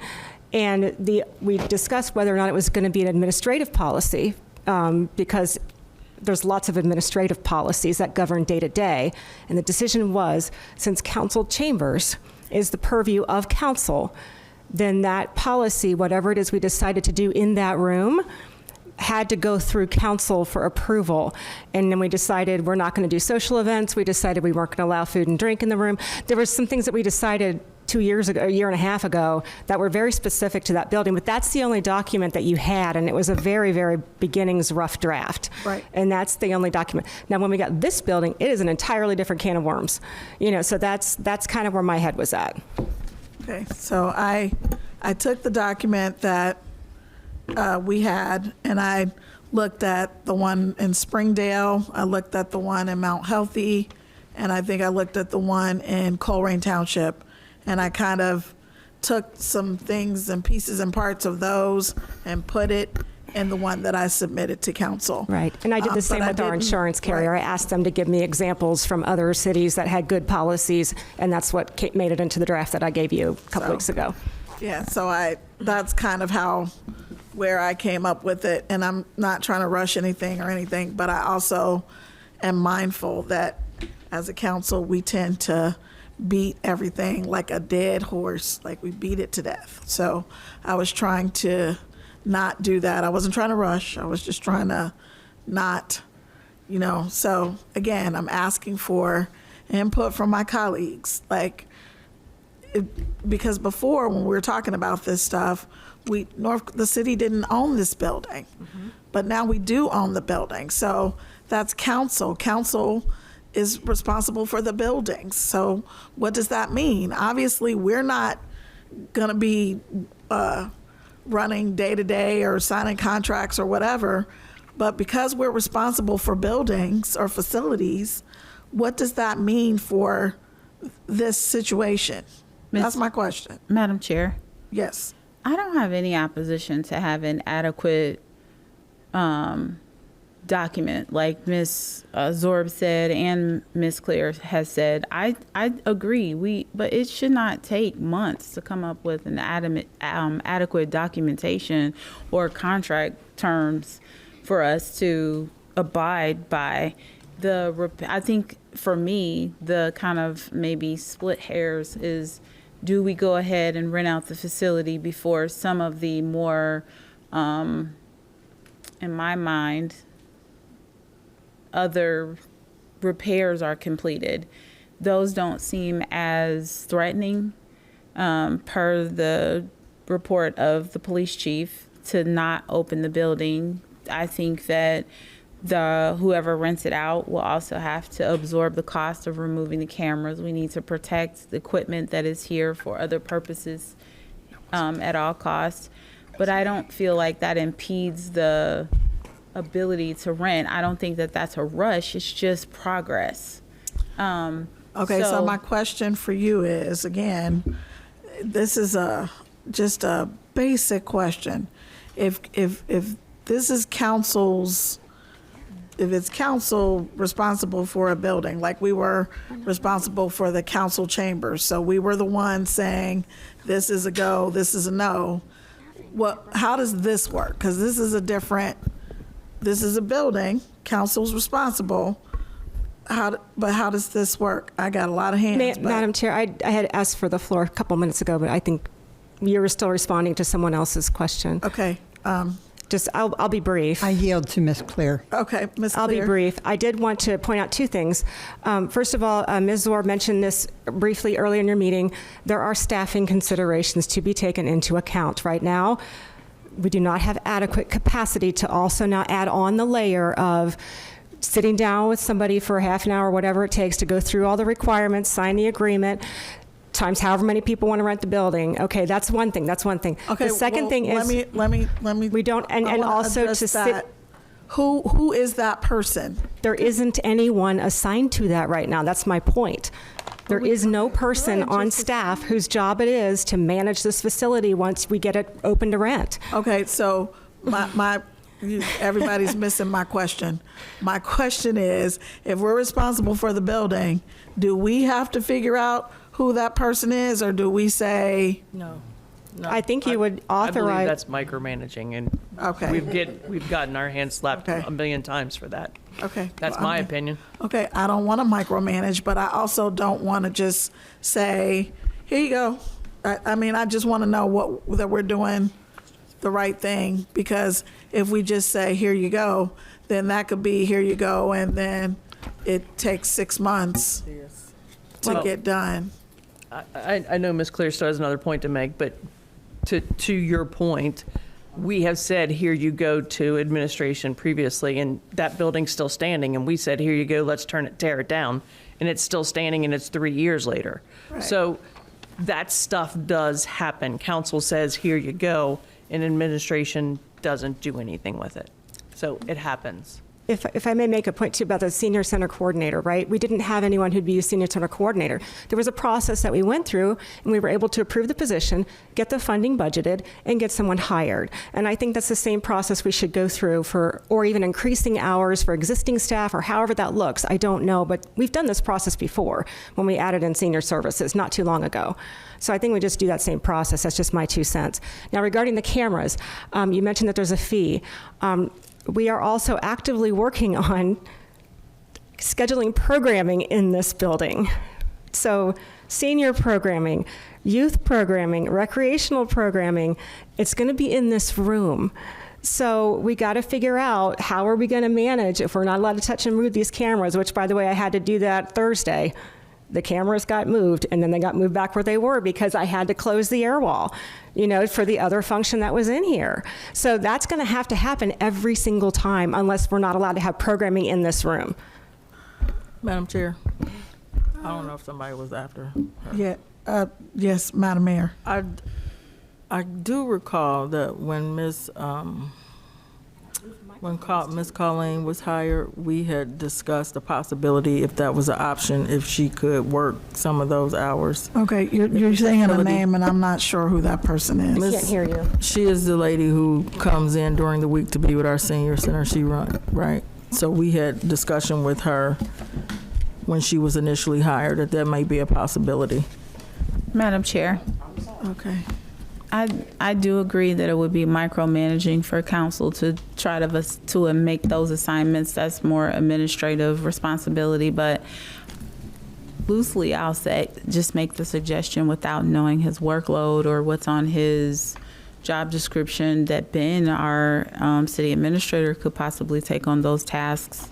And we discussed whether or not it was going to be an administrative policy because there's lots of administrative policies that govern day to day. And the decision was, since council chambers is the purview of council, then that policy, whatever it is we decided to do in that room, had to go through council for approval. And then we decided we're not going to do social events. We decided we weren't going to allow food and drink in the room. There were some things that we decided 2 years ago, a year and a half ago, that were very specific to that building. But that's the only document that you had, and it was a very, very beginnings rough draft. Right. And that's the only document. Now, when we got this building, it is an entirely different can of worms. So that's kind of where my head was at. Okay, so I took the document that we had, and I looked at the one in Springdale, I looked at the one in Mount Healthy, and I think I looked at the one in Colerain Township, and I kind of took some things and pieces and parts of those and put it in the one that I submitted to council. Right. And I did the same but I with our didn't- insurance carrier. right. I asked them to give me examples from other cities that had good policies, and that's what made it into the draft that I gave you a couple weeks ago. Yeah, so that's kind of where I came up with it, and I'm not trying to rush anything, but I also am mindful that as a council, we tend to beat everything like a dead horse, like we beat it to death. So I was trying to not do that. I wasn't trying to rush. I was just trying to not, so again, I'm asking for input from my colleagues, because before when we were talking about this stuff, the city didn't own this building, but now we do own the building. So that's council. Council is responsible for the buildings. So what does that mean? Obviously, we're not going to be running day to day or signing contracts or whatever, but because we're responsible for buildings or facilities, what does that mean for this situation? That's my question. Madam Chair, Yes. I don't have any opposition to having adequate document, like Ms. Zorb said and Ms. Clear has said. I agree. But it should not take months to come up with an adequate documentation or contract terms for us to abide by. I think for me, the kind of maybe split hairs is, do we go ahead and rent out the facility before some of the more, in my mind, other repairs are completed? Those don't seem as threatening, per the report of the police chief, to not open the building. I think that whoever rents it out will also have to absorb the cost of removing the cameras. We need to protect the equipment that is here for other purposes at all costs. But I don't feel like that impedes the ability to rent. I don't think that that's a rush. It's just progress. Okay, so my question for you is, again, this is just a basic question. If this is council's, if it's council responsible for a building, like we were responsible for the council chambers, so we were the ones saying, this is a go, this is a no. How does this work? Because this is a building, council's responsible. But how does this work? I got a lot of hands. Madam Chair, I had asked for the floor a couple minutes ago, but I think you were still responding to someone else's question. Okay. I'll be brief. I yield to Ms. Clear. Okay, Ms. Clear. I'll be brief. I did want to point out two things. First of all, Ms. Zor mentioned this briefly earlier in your meeting. There are staffing considerations to be taken into account. Right now, we do not have adequate capacity to also now add on the layer of sitting down with somebody for a half an hour, whatever it takes, to go through all the requirements, sign the agreement, times however many people want to rent the building. Okay, that's one thing. Okay. The second thing is let me. we don't, and also to sit. Who is that person? There isn't anyone assigned to that right now. That's my point. There is no person on staff whose job it is to manage this facility once we get it open to rent. Okay, so everybody's missing my question. My question is, if we're responsible for the building, do we have to figure out who that person is, or do we say? No. I think you would I believe authorize. that's micromanaging, and Okay. we've gotten our hands slapped Okay. a million times for that. Okay. That's well, my okay. opinion. Okay, I don't want to micromanage, but I also don't want to just say, here you go. I mean, I just want to know that we're doing the right thing, because if we just say, here you go, then that could be, here you go, and then it takes 6 months to get done. I know Ms. Clear still has another point to make, but to your point, we have said, here you go to administration previously, and that building's still standing, and we said, here you go, let's tear it down, and it's still standing, and it's 3 years later. Right. So that stuff does happen. Council says, here you go, and administration doesn't do anything with it. So it happens. If I may make a point too about the senior center coordinator, right? We didn't have anyone who'd be a senior center coordinator. There was a process that we went through, and we were able to approve the position, get the funding budgeted, and get someone hired. And I think that's the same process we should go through or even increasing hours for existing staff, or however that looks. I don't know, but we've done this process before when we added in senior services not too long ago. So I think we just do that same process. That's just my 2 cents. Now, regarding the cameras, you mentioned that there's a fee. We are also actively working on scheduling programming in this building. So senior programming, youth programming, recreational programming, it's going to be in this room. So we got to figure out, how are we going to manage if we're not allowed to touch and move these cameras, which, by the way, I had to do that Thursday. The cameras got moved, and then they got moved back where they were because I had to close the air wall, for the other function that was in here. So that's going to happen every single time, unless we're not allowed to have programming in this room. Madam Chair, I don't know if somebody was after her. Yeah. Yes, Madam Mayor. I do recall that when Miss Colleen was hired, we had discussed the possibility, if that was an option, if she could work some of those hours. Okay, you're saying a name, and I'm not sure who that person is. I can't hear you. She is the lady who comes in during the week to be with our senior center. She run, right? So we had discussion with her when she was initially hired that may be a possibility. Madam Chair, Okay. I do agree that it would be micromanaging for council to try to make those assignments. That's more administrative responsibility, but loosely I'll say, just make the suggestion without knowing his workload or what's on his job description, that Ben, our city administrator, could possibly take on those tasks.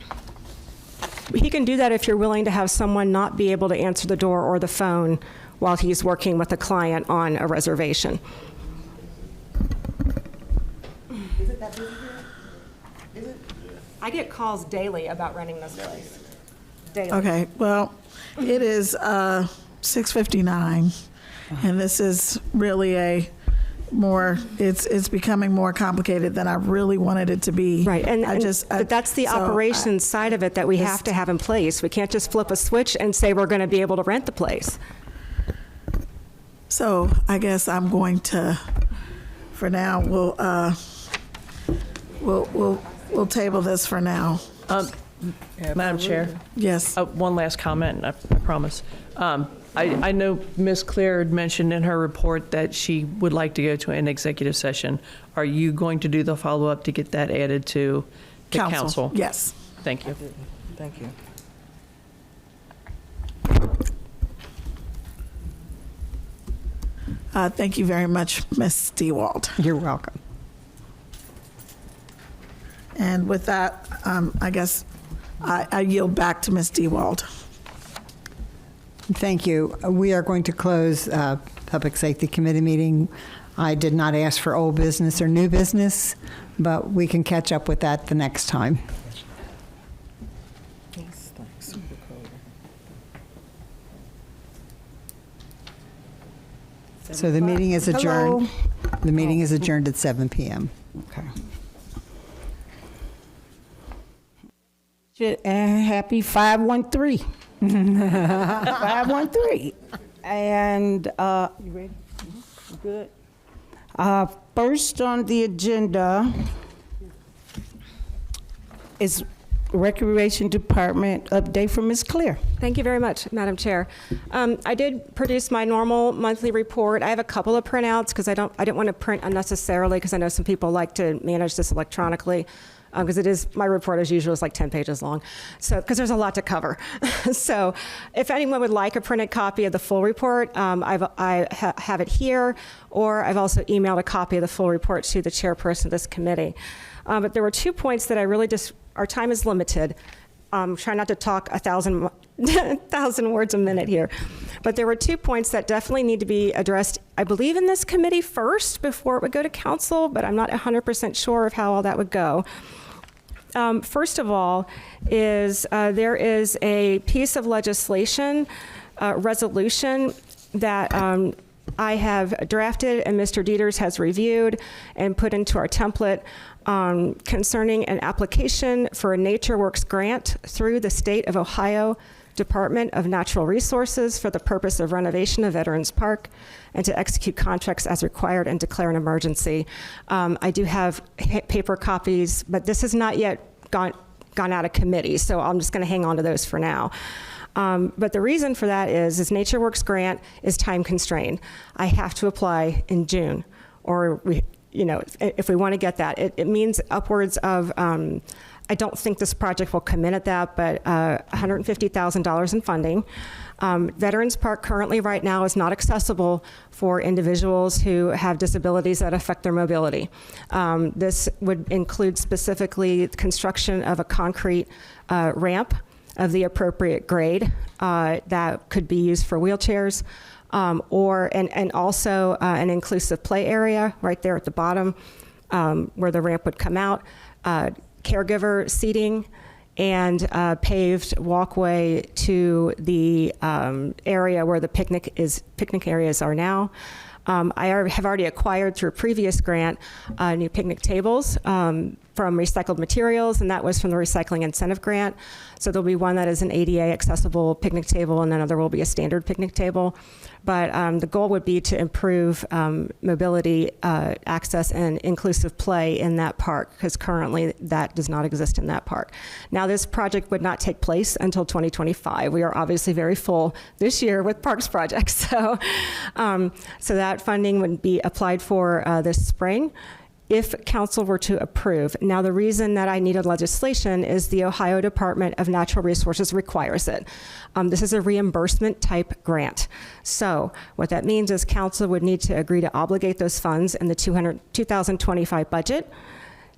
He can do that if you're willing to have someone not be able to answer the door or the phone while he's working with a client on a reservation. Is it that busy here? Is it? I get calls daily about renting this place. Daily. Okay, well, it is 6:59, and this is really it's becoming more complicated than I really wanted it to be. Right, but that's the operations side of it that we have to have in place. We can't just flip a switch and say we're going to be able to rent the place. So I guess I'm going to, for now, we'll table this for now. Madam Chair, Yes. one last comment, I promise. I know Ms. Claire had mentioned in her report that she would like to go to an executive session. Are you going to do the follow-up to get that added to the council? Yes. Thank you. Thank you. Thank you very much, Ms. Stewald. You're welcome. And with that, I guess I yield back to Ms. Stewald. Thank you. We are going to close Public Safety Committee meeting. I did not ask for old business or new business, but we can catch up with that the next time. So the meeting is adjourned. The meeting is adjourned at 7 p.m. Okay. And happy 513. 513. And you ready? Good. First on the agenda is Recreation Department update from Ms. Claire. Thank you very much, Madam Chair. I did produce my normal monthly report. I have a couple of printouts because I didn't want to print unnecessarily because I know some people like to manage this electronically. Because my report as usual is like 10 pages long, so because there's a lot to cover. So if anyone would like a printed copy of the full report, I have it here, or I've also emailed a copy of the full report to the chairperson of this committee. But there were 2 points that I really our time is limited. Try not to talk 1,000 words a minute here. But there were 2 points that definitely need to be addressed, I believe, in this committee first before it would go to council, but I'm not 100% sure of how all that would go. First of all, there is a piece of legislation, resolution that I have drafted and Mr. Dieters has reviewed and put into our template concerning an application for a NatureWorks grant through the State of Ohio Department of Natural Resources for the purpose of renovation of Veterans Park and to execute contracts as required and declare an emergency. I do have paper copies, but this has not yet gone out of committee, so I'm just going to hang on to those for now. But the reason for that is NatureWorks grant is time constrained. I have to apply in June, or if we want to get that. It means upwards of, I don't think this project will come in at that, but $150,000 in funding. Veterans Park currently right now is not accessible for individuals who have disabilities that affect their mobility. This would include specifically construction of a concrete ramp of the appropriate grade that could be used for wheelchairs, and also an inclusive play area right there at the bottom where the ramp would come out, caregiver seating, and paved walkway to the area where the picnic areas are now. I have already acquired through a previous grant new picnic tables from recycled materials, and that was from the Recycling Incentive Grant. So there'll be one that is an ADA accessible picnic table, and then there will be a standard picnic table. But the goal would be to improve mobility, access, and inclusive play in that park, because currently that does not exist in that park. Now, this project would not take place until 2025. We are obviously very full this year with parks projects. So that funding would be applied for this spring if council were to approve. Now, the reason that I needed legislation is the Ohio Department of Natural Resources requires it. This is a reimbursement type grant. So what that means is council would need to agree to obligate those funds in the 2025 budget.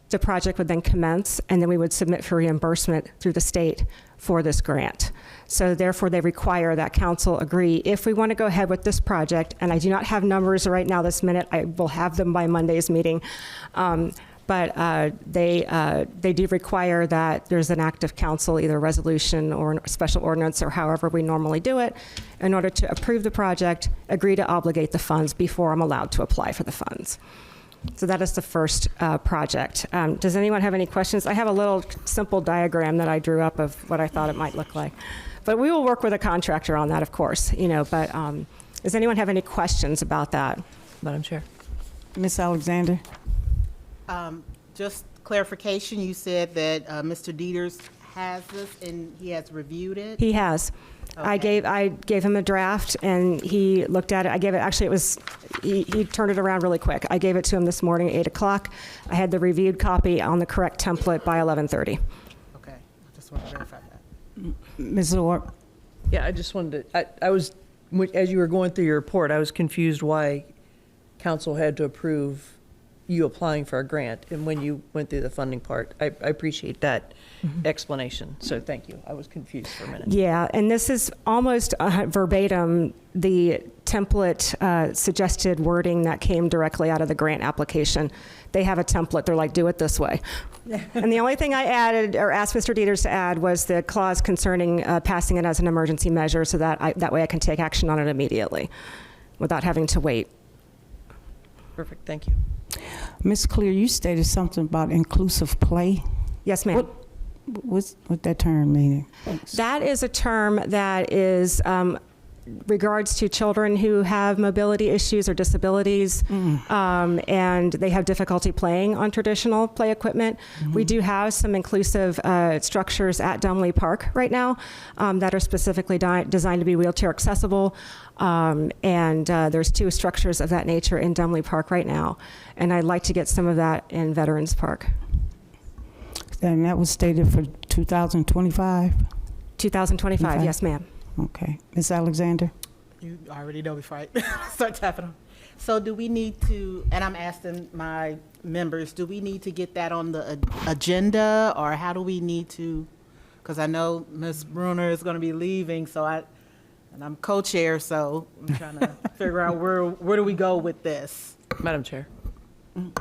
The project would then commence, and then we would submit for reimbursement through the state for this grant. So therefore, they require that council agree if we want to go ahead with this project, and I do not have numbers right now this minute. I will have them by Monday's meeting. but they do require that there's an act of council, either a resolution or a special ordinance or however we normally do it, in order to approve the project, agree to obligate the funds before I'm allowed to apply for the funds. So that is the first project. Does anyone have any questions? I have a little simple diagram that I drew up of what I thought it might look like. But we will work with a contractor on that, of course, but does anyone have any questions about that? Madam Chair. Ms. Alexander? Just clarification, you said that Mr. Dieters has this and he has reviewed it? He has. Okay. I gave him a draft and he looked at it. I gave it, actually it was, he turned it around really quick. I gave it to him this morning at 8 o'clock. I had the reviewed copy on the correct template by 11:30. Okay, I just want to verify that. Ms. Orr? Yeah, I just wanted to, I was, as you were going through your report, I was confused why council had to approve you applying for a grant. And when you went through the funding part, I appreciate that explanation. So thank you. I was confused for a minute. Yeah, and this is almost verbatim the template suggested wording that came directly out of the grant application. They have a template. They're like, do it this way. And the only thing I added or asked Mr. Dieters to add was the clause concerning passing it as an emergency measure so that that way I can take action on it immediately without having to wait. Perfect. Thank you. Ms. Clear, you stated something about inclusive play. Yes, ma'am. What's that term meaning? Thanks. That is a term that is regards to children who have mobility issues or disabilities, and they have difficulty playing on traditional play equipment. We do have some inclusive structures at Dumley Park right now that are specifically designed to be wheelchair accessible, and there's 2 structures of that nature in Dumley Park right now, and I'd like to get some of that in Veterans Park. And that was stated for 2025? 2025, Okay. yes, ma'am. Okay. Ms. Alexander? You already know before I start tapping on. So do we need to, and I'm asking my members, do we need to get that on the agenda, or how do we need to, because I know Ms. Bruner is going to be leaving, and I'm co-chair, so I'm trying to figure out where do we go with this? Madam Chair.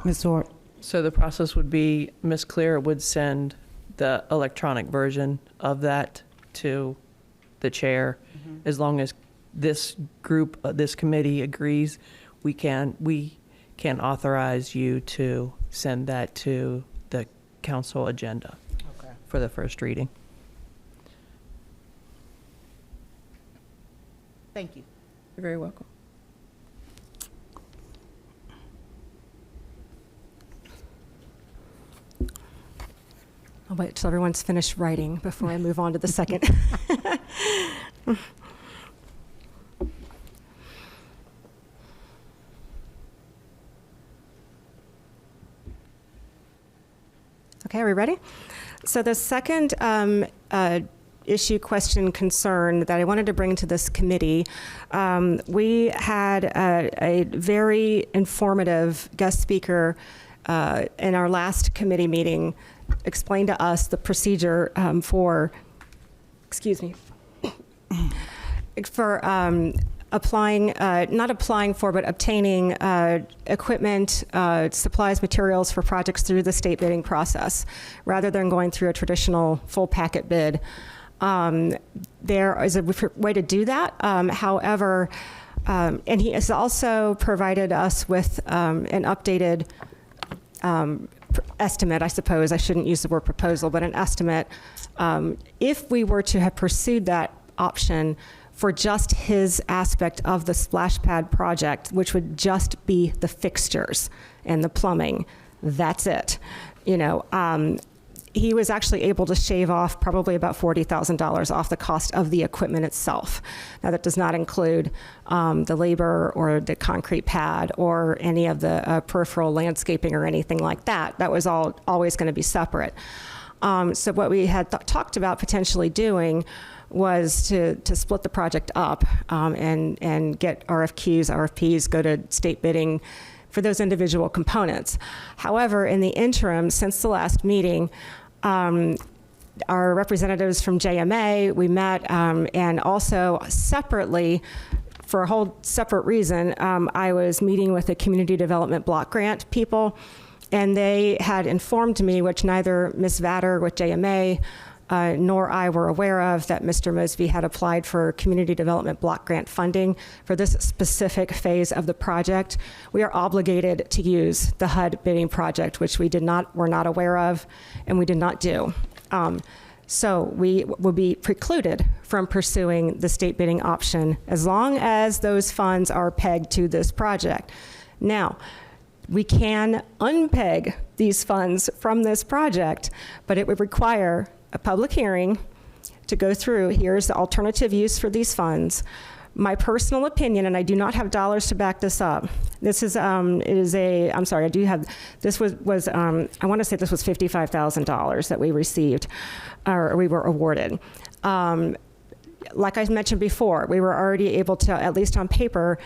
Ms. Orr? So the process would be Ms. Clear would send the electronic version of that to the chair. As long as this group, this committee agrees, we can authorize you to send that to the council agenda for the first reading. Thank you. You're very welcome. I'll wait till everyone's finished writing before I move on to the second. Okay, are we ready? So the second issue, question, concern that I wanted to bring to this committee, we had a very informative guest speaker in our last committee meeting explain to us the procedure for applying, not applying for, but obtaining equipment, supplies, materials for projects through the state bidding process, rather than going through a traditional full packet bid. There is a way to do that. However, and he has also provided us with an updated estimate, I suppose. I shouldn't use the word proposal, but an estimate. If we were to have pursued that option for just his aspect of the splash pad project, which would just be the fixtures and the plumbing, that's it. He was actually able to shave off probably about $40,000 off the cost of the equipment itself. Now, that does not include the labor or the concrete pad or any of the peripheral landscaping or anything like that. That was always going to be separate. So what we had talked about potentially doing was to split the project up and get RFPs, go to state bidding for those individual components. However, in the interim, since the last meeting, our representatives from JMA, we met, and also separately, for a whole separate reason, I was meeting with the community development block grant people, And they had informed me, which neither Ms. Vatter with JMA nor I were aware of, that Mr. Mosby had applied for community development block grant funding for this specific phase of the project. We are obligated to use the HUD bidding project, which were not aware of, and we did not do. So we will be precluded from pursuing the state bidding option as long as those funds are pegged to this project. Now, we can unpeg these funds from this project, but it would require a public hearing to go through, here's the alternative use for these funds. My personal opinion, and I do not have dollars to back this up. This is, I'm sorry, I do have, this was I want to say this was $55,000 that we received, or we were awarded. Like I mentioned before, we were already able to, at least on paper,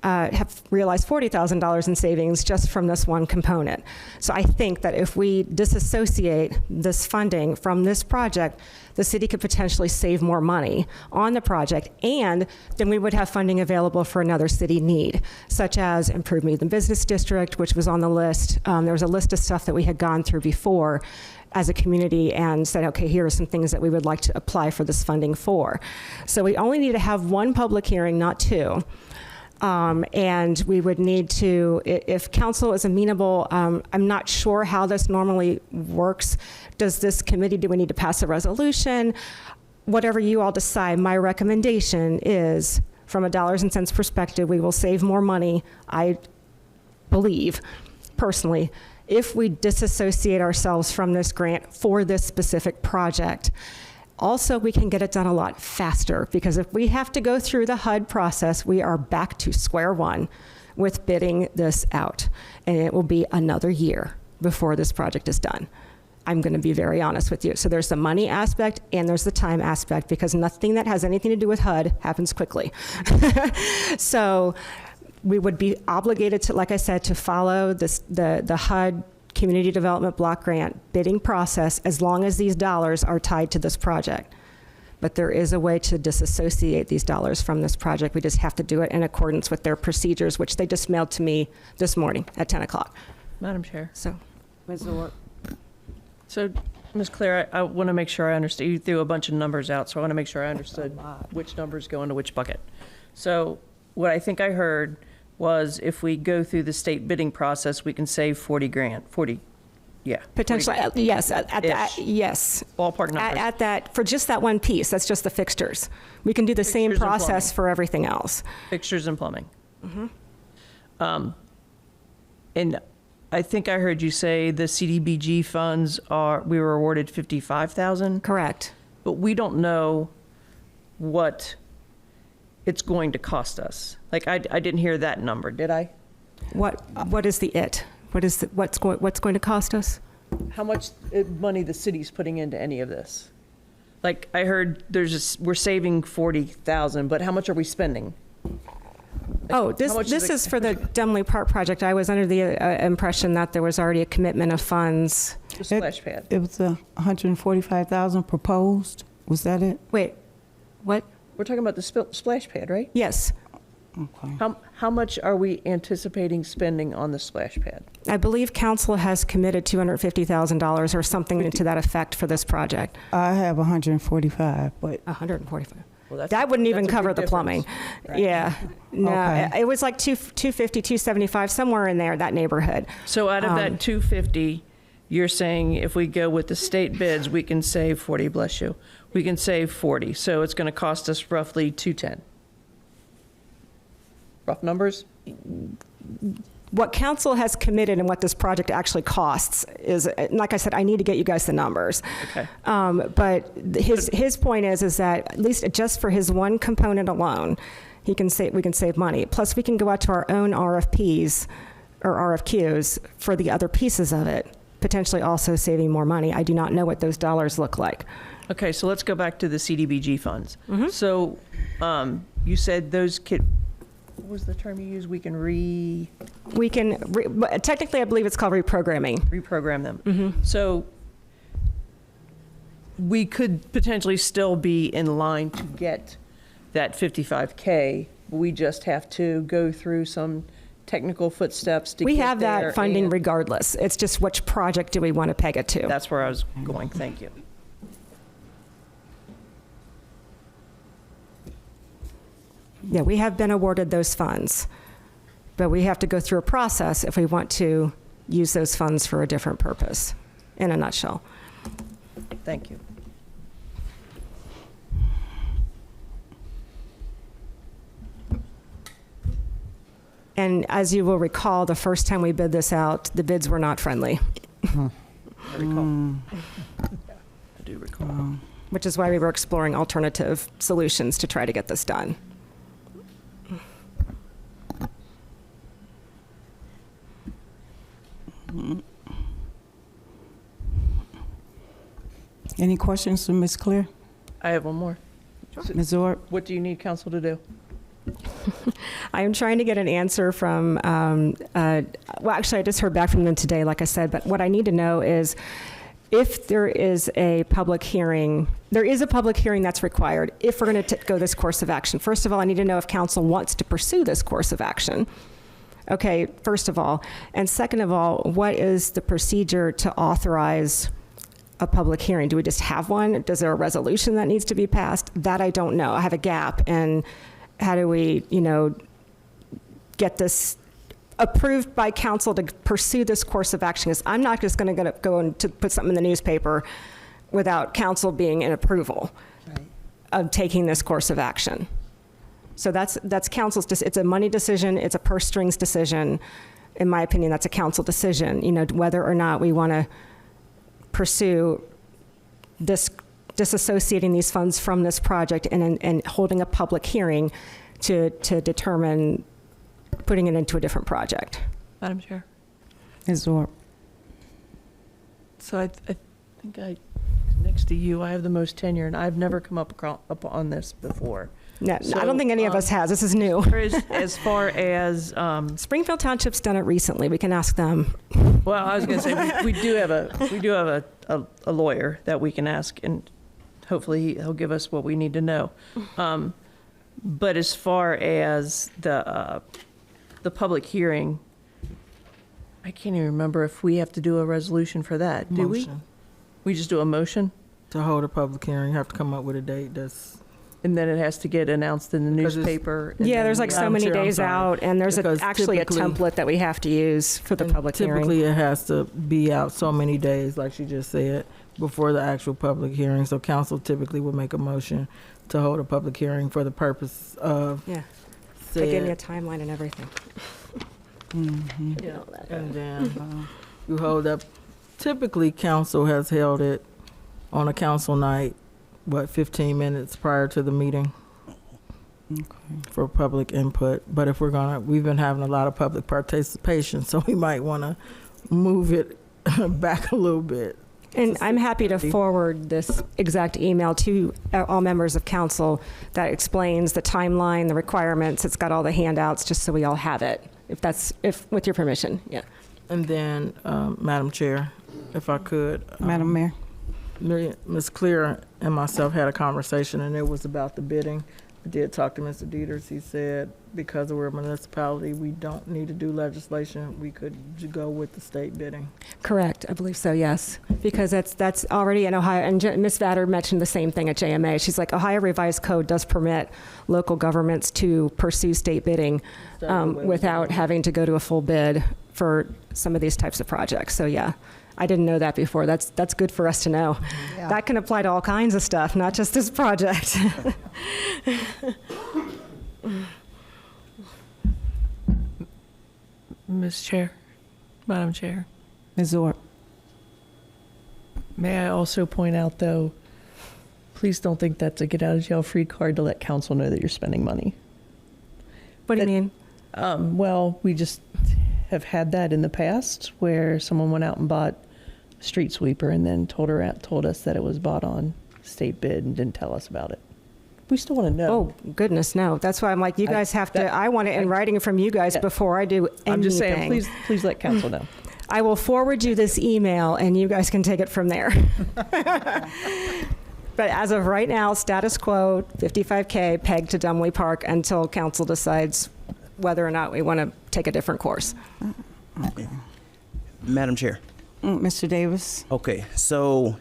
have realized $40,000 in savings just from this one component. So I think that if we disassociate this funding from this project, the city could potentially save more money on the project, and then we would have funding available for another city need, such as improving the business district, which was on the list. There was a list of stuff that we had gone through before as a community and said, okay, here are some things that we would like to apply for this funding for. So we only need to have one public hearing, not two. And we would need to, if council is amenable, I'm not sure how this normally works. Does this committee, do we need to pass a resolution? Whatever you all decide, my recommendation is, from a dollars and cents perspective, we will save more money, I believe, personally, if we disassociate ourselves from this grant for this specific project. Also, we can get it done a lot faster, because if we have to go through the HUD process, we are back to square one with bidding this out. And it will be another year before this project is done. I'm going to be very honest with you. So there's the money aspect and there's the time aspect, because nothing that has anything to do with HUD happens quickly. So we would be obligated to, like I said, to follow this, the HUD Community Development Block Grant bidding process as long as these dollars are tied to this project. But there is a way to disassociate these dollars from this project. We just have to do it in accordance with their procedures, which they just mailed to me this morning at 10 o'clock. Madam Chair. So, So, Ms. Claire, I want to make sure I understand. You threw a bunch of numbers out, so I want to make sure I understood which numbers go into which bucket. So what I think I heard was if we go through the state bidding process, we can save 40 grand, 40, yeah. potentially, 40 grand. yes, at that, yes. Ballpark numbers. At that, for just that one piece, that's just the fixtures. We can do the same Fixtures and process plumbing. for everything else. Fixtures and plumbing. And I think I heard you say the CDBG funds we were awarded 55,000, Correct. but we don't know what it's going to cost us. Like, I didn't hear that number, did I? What is the it? What's going to cost us? How much money the city's putting into any of this? Like, I heard we're saving 40,000, but how much are we spending? Oh, How much this is for the Demley Park project. I was under the impression that there was already a commitment of funds. The splash pad. It was 145,000 proposed. Was that it? Wait, what? We're talking about the splash pad, right? Yes. Okay. How much are we anticipating spending on the splash pad? I believe council has committed $250,000 or something to that effect for this project. I have 145, but 145. Well, That wouldn't even that's a cover big the plumbing. difference. Yeah. No, Okay. it was like 250, 275, somewhere in there, that neighborhood. So out of that 250, you're saying if we go with the state bids, we can save 40, bless you. We can save 40. So it's going to cost us roughly 210. Rough numbers? What council has committed and what this project actually costs is, like I said, I need to get you guys the numbers. Okay. But his point is that at least just for his one component alone, we can save money. Plus, we can go out to our own RFPs or RFQs for the other pieces of it, potentially also saving more money. I do not know what those dollars look like. Okay, so let's go back to the CDBG funds. So you said those what was the term you used? We can Technically, I believe it's called reprogramming. reprogram them. So we could potentially still be in line to get that 55K. We just have to go through some technical footsteps to We get have there, that funding and regardless. It's just which project do we want to peg it to? That's where I was going. Thank you. Yeah, we have been awarded those funds, but we have to go through a process if we want to use those funds for a different purpose, in a nutshell. Thank you. And as you will recall, the first time we bid this out, the bids were not friendly, I recall. I do recall. which is why we were exploring alternative solutions to try to get this done. Any questions from Ms. Clear? I have one more. Ms. Orr? What do you need council to do? I am trying to get an answer from, well, actually, I just heard back from them today, like I said, but what I need to know is if there is a public hearing, there is a public hearing that's required if we're going to go this course of action. First of all, I need to know if council wants to pursue this course of action. Okay, first of all. And second of all, what is the procedure to authorize a public hearing? Do we just have one? Is there a resolution that needs to be passed? That I don't know. I have a gap. And how do we, get this approved by council to pursue this course of action? Because I'm not just going to go and to put something in the newspaper without council being in approval of taking this course of action. So that's council's, it's a money decision, it's a purse strings decision. In my opinion, that's a council decision, whether or not we want to pursue this, disassociating these funds from this project and holding a public hearing to determine putting it into a different project. Madam Chair. Ms. Orr? So I think next to you, I have the most tenure, and I've never come up on this before. No, So, I don't think any of us has. This is new. As far as, Springfield Township's done it recently. We can ask them. well, I was going to say, we do have a lawyer that we can ask, and hopefully he'll give us what we need to know. But as far as the public hearing, I can't even remember if we have to do a resolution for that, do we? Motion. We just do a motion, To hold a public hearing, you have to come up with a date that's, and then it has to get announced in the Because it's- newspaper. and Yeah, then there's like we- so many Chair, I'm days sorry. out, and there's Because actually a typically- template that we have to use for the and public hearing. typically it has to be out so many days, like she just said, before the actual public hearing. So council typically would make a motion to hold a public hearing for the purpose of Yeah, they gave me a said, timeline and everything. Yeah. and then you hold up. Typically, council has held it on a council night, 15 minutes prior to the meeting for public input. But if we've been having a lot of public participation, so we might want to move it back a little bit. And I'm happy to forward this exact email to all members of council that explains the timeline, the requirements. It's got all the handouts, just so we all have it, if with your permission, yeah. And then, Madam Chair, if I could. Madam Mayor? Ms. Clear and myself had a conversation, and it was about the bidding. I did talk to Mr. Dieters. He said because we're a municipality, we don't need to do legislation. We could go with the state bidding. Correct, I believe so, yes. Because that's already in Ohio, and Ms. Vatter mentioned the same thing at JMA. She's like, Ohio Revised Code does permit local governments to pursue state bidding without having to go to a full bid for some of these types of projects. So yeah, I didn't know that before. That's good for us to know. Yeah. That can apply to all kinds of stuff, not just this project. Ms. Chair, Madam Chair, Ms. Orr? may I also point out, though, please don't think that's a get-out-of-jail-free card to let council know that you're spending money. What do you mean? Well, we just have had that in the past where someone went out and bought a street sweeper and then told us that it was bought on state bid and didn't tell us about it. We still want to know. Oh, goodness, no. That's why I'm like, you guys have to, that- I want it in writing from you guys Yeah. before I do anything. I'm just saying, please let council know. I will forward you this email, and you guys can take it from there. But as of right now, status quo, 55K pegged to Dumley Park until council decides whether or not we want to take a different course. Madam Chair. Mr. Davis? Okay, so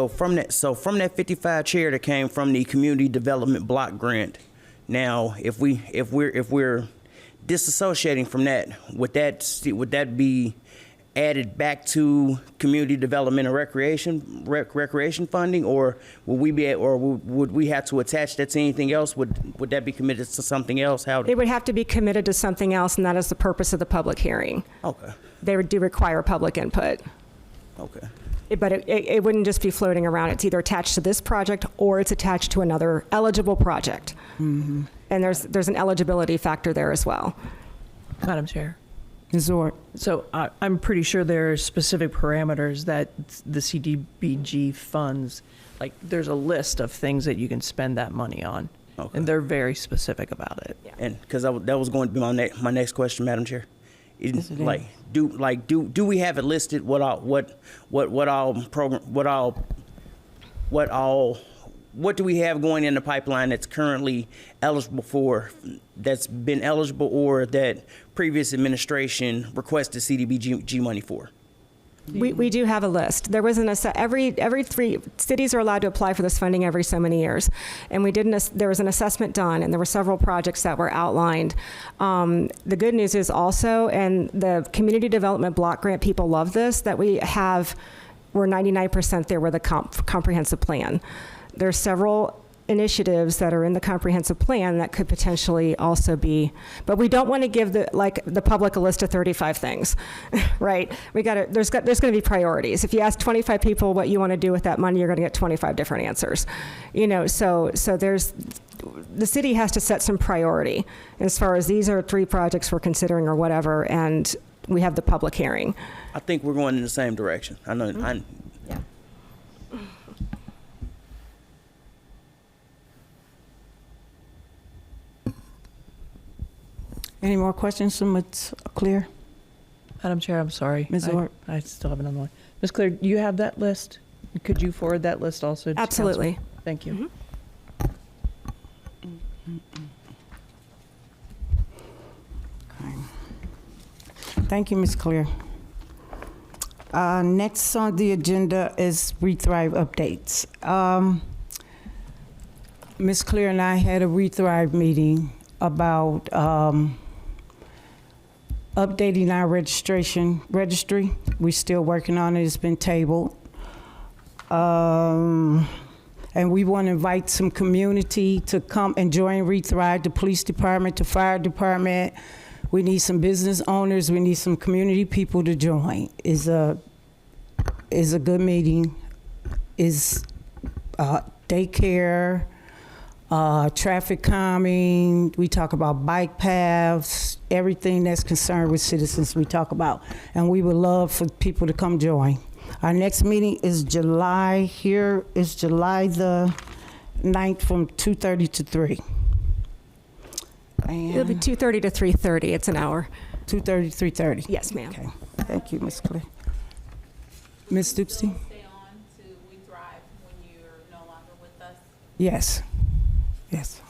from that 55 chair that came from the community development block grant. Now, if we're disassociating from that, would that be added back to community development and recreation funding, or would we have to attach that to anything else? Would that be committed to something else? It would have to be committed to something else, and that is the purpose of the public hearing. Okay. They do require public input. Okay. But it wouldn't just be floating around. It's either attached to this project or it's attached to another eligible project. Mm-hmm. And there's an eligibility factor there as well. Madam Chair. Ms. Orr? So I'm pretty sure there are specific parameters that the CDBG funds, like there's a list of things that you can spend that money on. Okay. And they're very specific about it. Yeah. And because that was going to be my next question, Madam Chair. Do we have it listed what do we have going in the pipeline that's currently eligible for, that's been eligible, or that previous administration requested CDBG money for? We do have a list. There was every 3 cities are allowed to apply for this funding every so many years, and there was an assessment done, and there were several projects that were outlined. The good news is also, and the community development block grant people love this, that we're 99% there with a comprehensive plan. There's several initiatives that are in the comprehensive plan that could potentially also be, but we don't want to give the public a list of 35 things, right? There's going to be priorities. If you ask 25 people what you want to do with that money, you're going to get 25 different answers. So the city has to set some priority as far as these are 3 projects we're considering or whatever, and we have the public hearing. I think we're going in the same direction. I know. Yeah. Any more questions from Ms. Clear? Madam Chair, I'm sorry. Ms. Orr? I still have another one. Ms. Clear, do you have that list? Could you forward that list also to Absolutely. Council? Thank you. Thank you, Ms. Clear. Next on the agenda is ReThrive updates. Ms. Clear and I had a ReThrive meeting about updating our registry. We're still working on it. It's been tabled. And we want to invite some community to come and join ReThrive, the police department, the fire department. We need some business owners. We need some community people to join. Is a good meeting. Is daycare, traffic calming. We talk about bike paths, everything that's concerned with citizens we talk about. And we would love for people to come join. Our next meeting is July the 9th from 2:30 to 3. It'll be 2:30 to 3:30. It's an hour. 2:30 to 3:30. Yes, ma'am. Okay. Thank you, Ms. Clay. Ms. Stooksy? Stay on to ReThrive when you're no longer with us. Yes. Yes.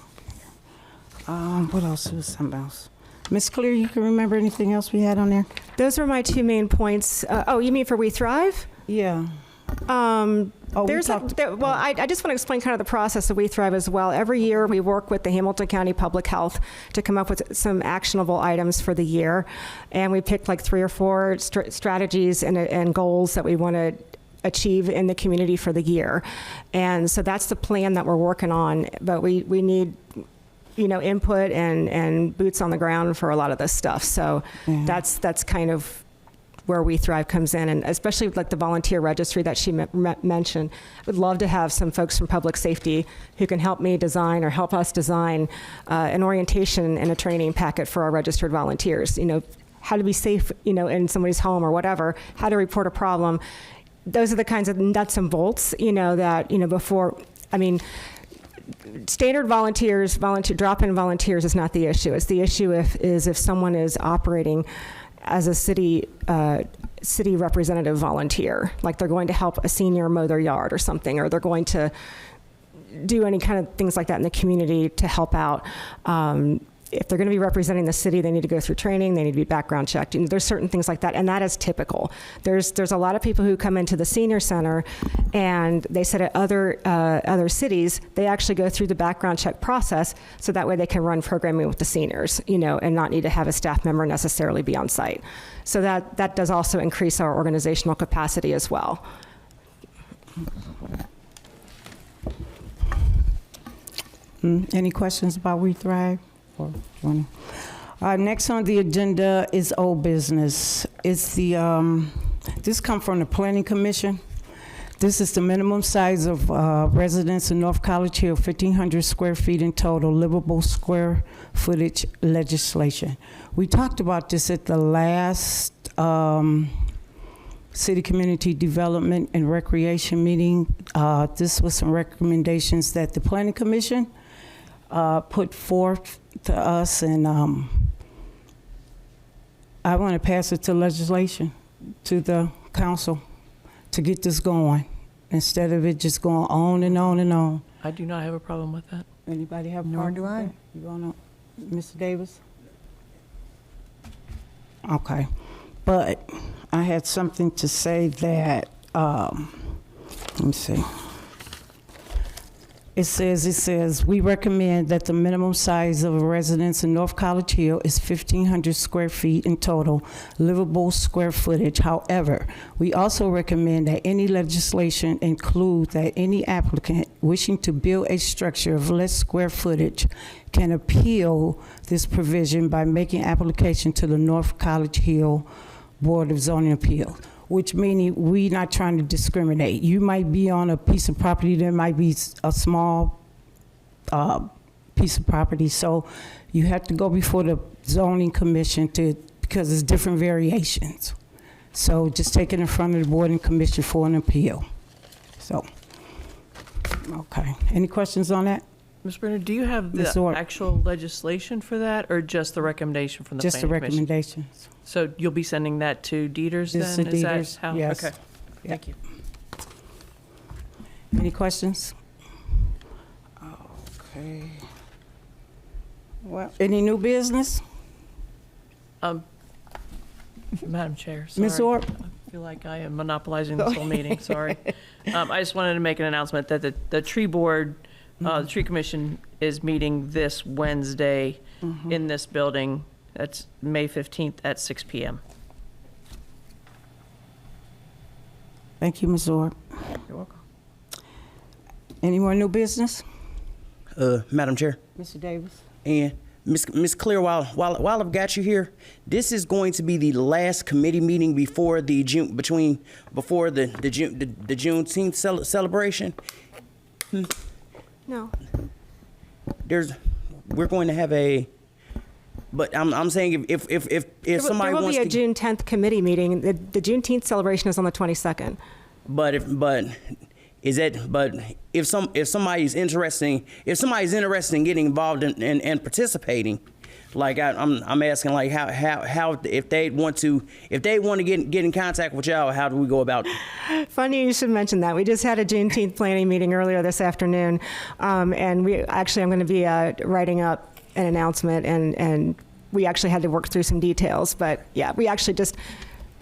What else was something else? Ms. Clear, you can remember anything else we had on there? Those were my 2 main points. You mean for ReThrive? Yeah. I just want to explain kind of the process of WeThrive as well. Every year we work with the Hamilton County Public Health to come up with some actionable items for the year. And we picked like 3 or 4 strategies and goals that we want to achieve in the community for the year. And so that's the plan that we're working on. But we need input and boots on the ground for a lot of this stuff. So that's kind of where WeThrive comes in, and especially like the volunteer registry that she mentioned. I would love to have some folks from public safety who can help me design or help us design an orientation and a training packet for our registered volunteers. How to be safe, in somebody's home or whatever, how to report a problem. Those are the kinds of nuts and bolts, that, before, standard drop-in volunteers is not the issue. It's the issue if someone is operating as a city representative volunteer, like they're going to help a senior mow their yard or something, or they're going to do any kind of things like that in the community to help out. if they're going to be representing the city, they need to go through training, they need to be background checked. You know, there's certain things like that, and that is typical. There's a lot of people who come into the senior center, and they said at other cities, they actually go through the background check process, so that way they can run programming with the seniors, you know, and not need to have a staff member necessarily be on site. So that does also increase our organizational capacity as well. Any questions about We Thrive? Next on the agenda is old business. It's the, this come from the Planning Commission. This is the minimum size of residents in North College Hill, 1,500 square feet in total, livable square footage legislation. We talked about this at the last City Community Development and Recreation meeting. This was some recommendations that the Planning Commission put forth to us, and I want to pass it to legislation, to the council, to get this going, instead of it just going on and on and on. I do not have a problem with that. Anybody have a Nor problem do with I. that? You want to, Mr. Davis? Okay, but I had something to say that, let me see. It says, we recommend that the minimum size of a residence in North College Hill is 1,500 square feet in total, livable square footage. However, we also recommend that any legislation include that any applicant wishing to build a structure of less square footage can appeal this provision by making application to the North College Hill Board of Zoning Appeals, which meaning we not trying to discriminate. You might be on a piece of property, there might be a small piece of property, so you have to go before the zoning commission because there's different variations. So just take it in front of the board and commission for an appeal. So, okay. Any questions on that? Ms. Brenner, do you have Ms. the Orr. actual legislation for that, or just the recommendation from the Just the Planning Commission? recommendations. So you'll be sending that to Dieters This then? to Is that Dieters, how? yes. Okay, Yeah. thank you. Any questions? Okay. Well, any new business? Madam Chair, Ms. sorry. Orr? I feel like I am monopolizing this whole meeting, sorry. I just wanted to make an announcement that the tree board, the tree commission is meeting this Wednesday in this building. That's May 15th at 6 p.m. Thank you, Ms. Orr. You're welcome. Any more new business? Madam Chair. Mr. Davis? And Ms. Clear, while I've got you here, this is going to be the last committee meeting before the Juneteenth celebration. No. We're going to have a, but I'm saying if somebody there will wants be a to, June 10th committee meeting. The Juneteenth celebration is on the 22nd. but if somebody's interested in getting involved and participating, like I'm asking, like how if they want to get in contact with y'all, how do we go about it? Funny you should mention that. We just had a Juneteenth planning meeting earlier this afternoon, and I'm going to be writing up an announcement, and we actually had to work through some details. But yeah, we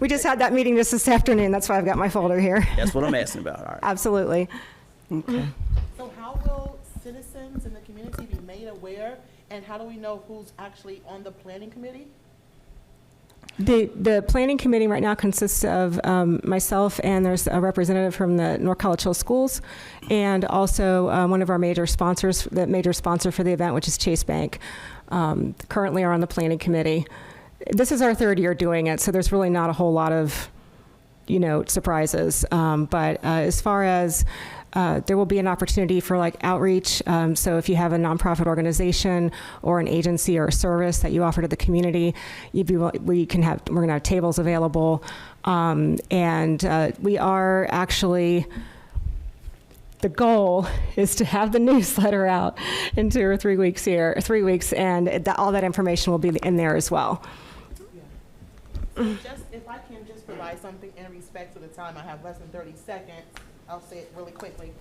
just had that meeting just this afternoon. That's why I've got my folder here. That's what I'm asking about. All right. Absolutely. Okay. So how will citizens in the community be made aware, and how do we know who's actually on the planning committee? The planning committee right now consists of myself, and there's a representative from the North College Hill Schools, and also one of our major sponsors, the major sponsor for the event, which is Chase Bank, currently are on the planning committee. This is our third year doing it, so there's really not a whole lot of, surprises. But as far as there will be an opportunity for like outreach. So if you have a nonprofit organization or an agency or a service that you offer to the community, we're going to have tables available. And we are actually, the goal is to have the newsletter out in 2 or 3 weeks and all that information will be in there as well. So if I can just provide something in respect to the time, I have less than 30 seconds. I'll say it really quickly.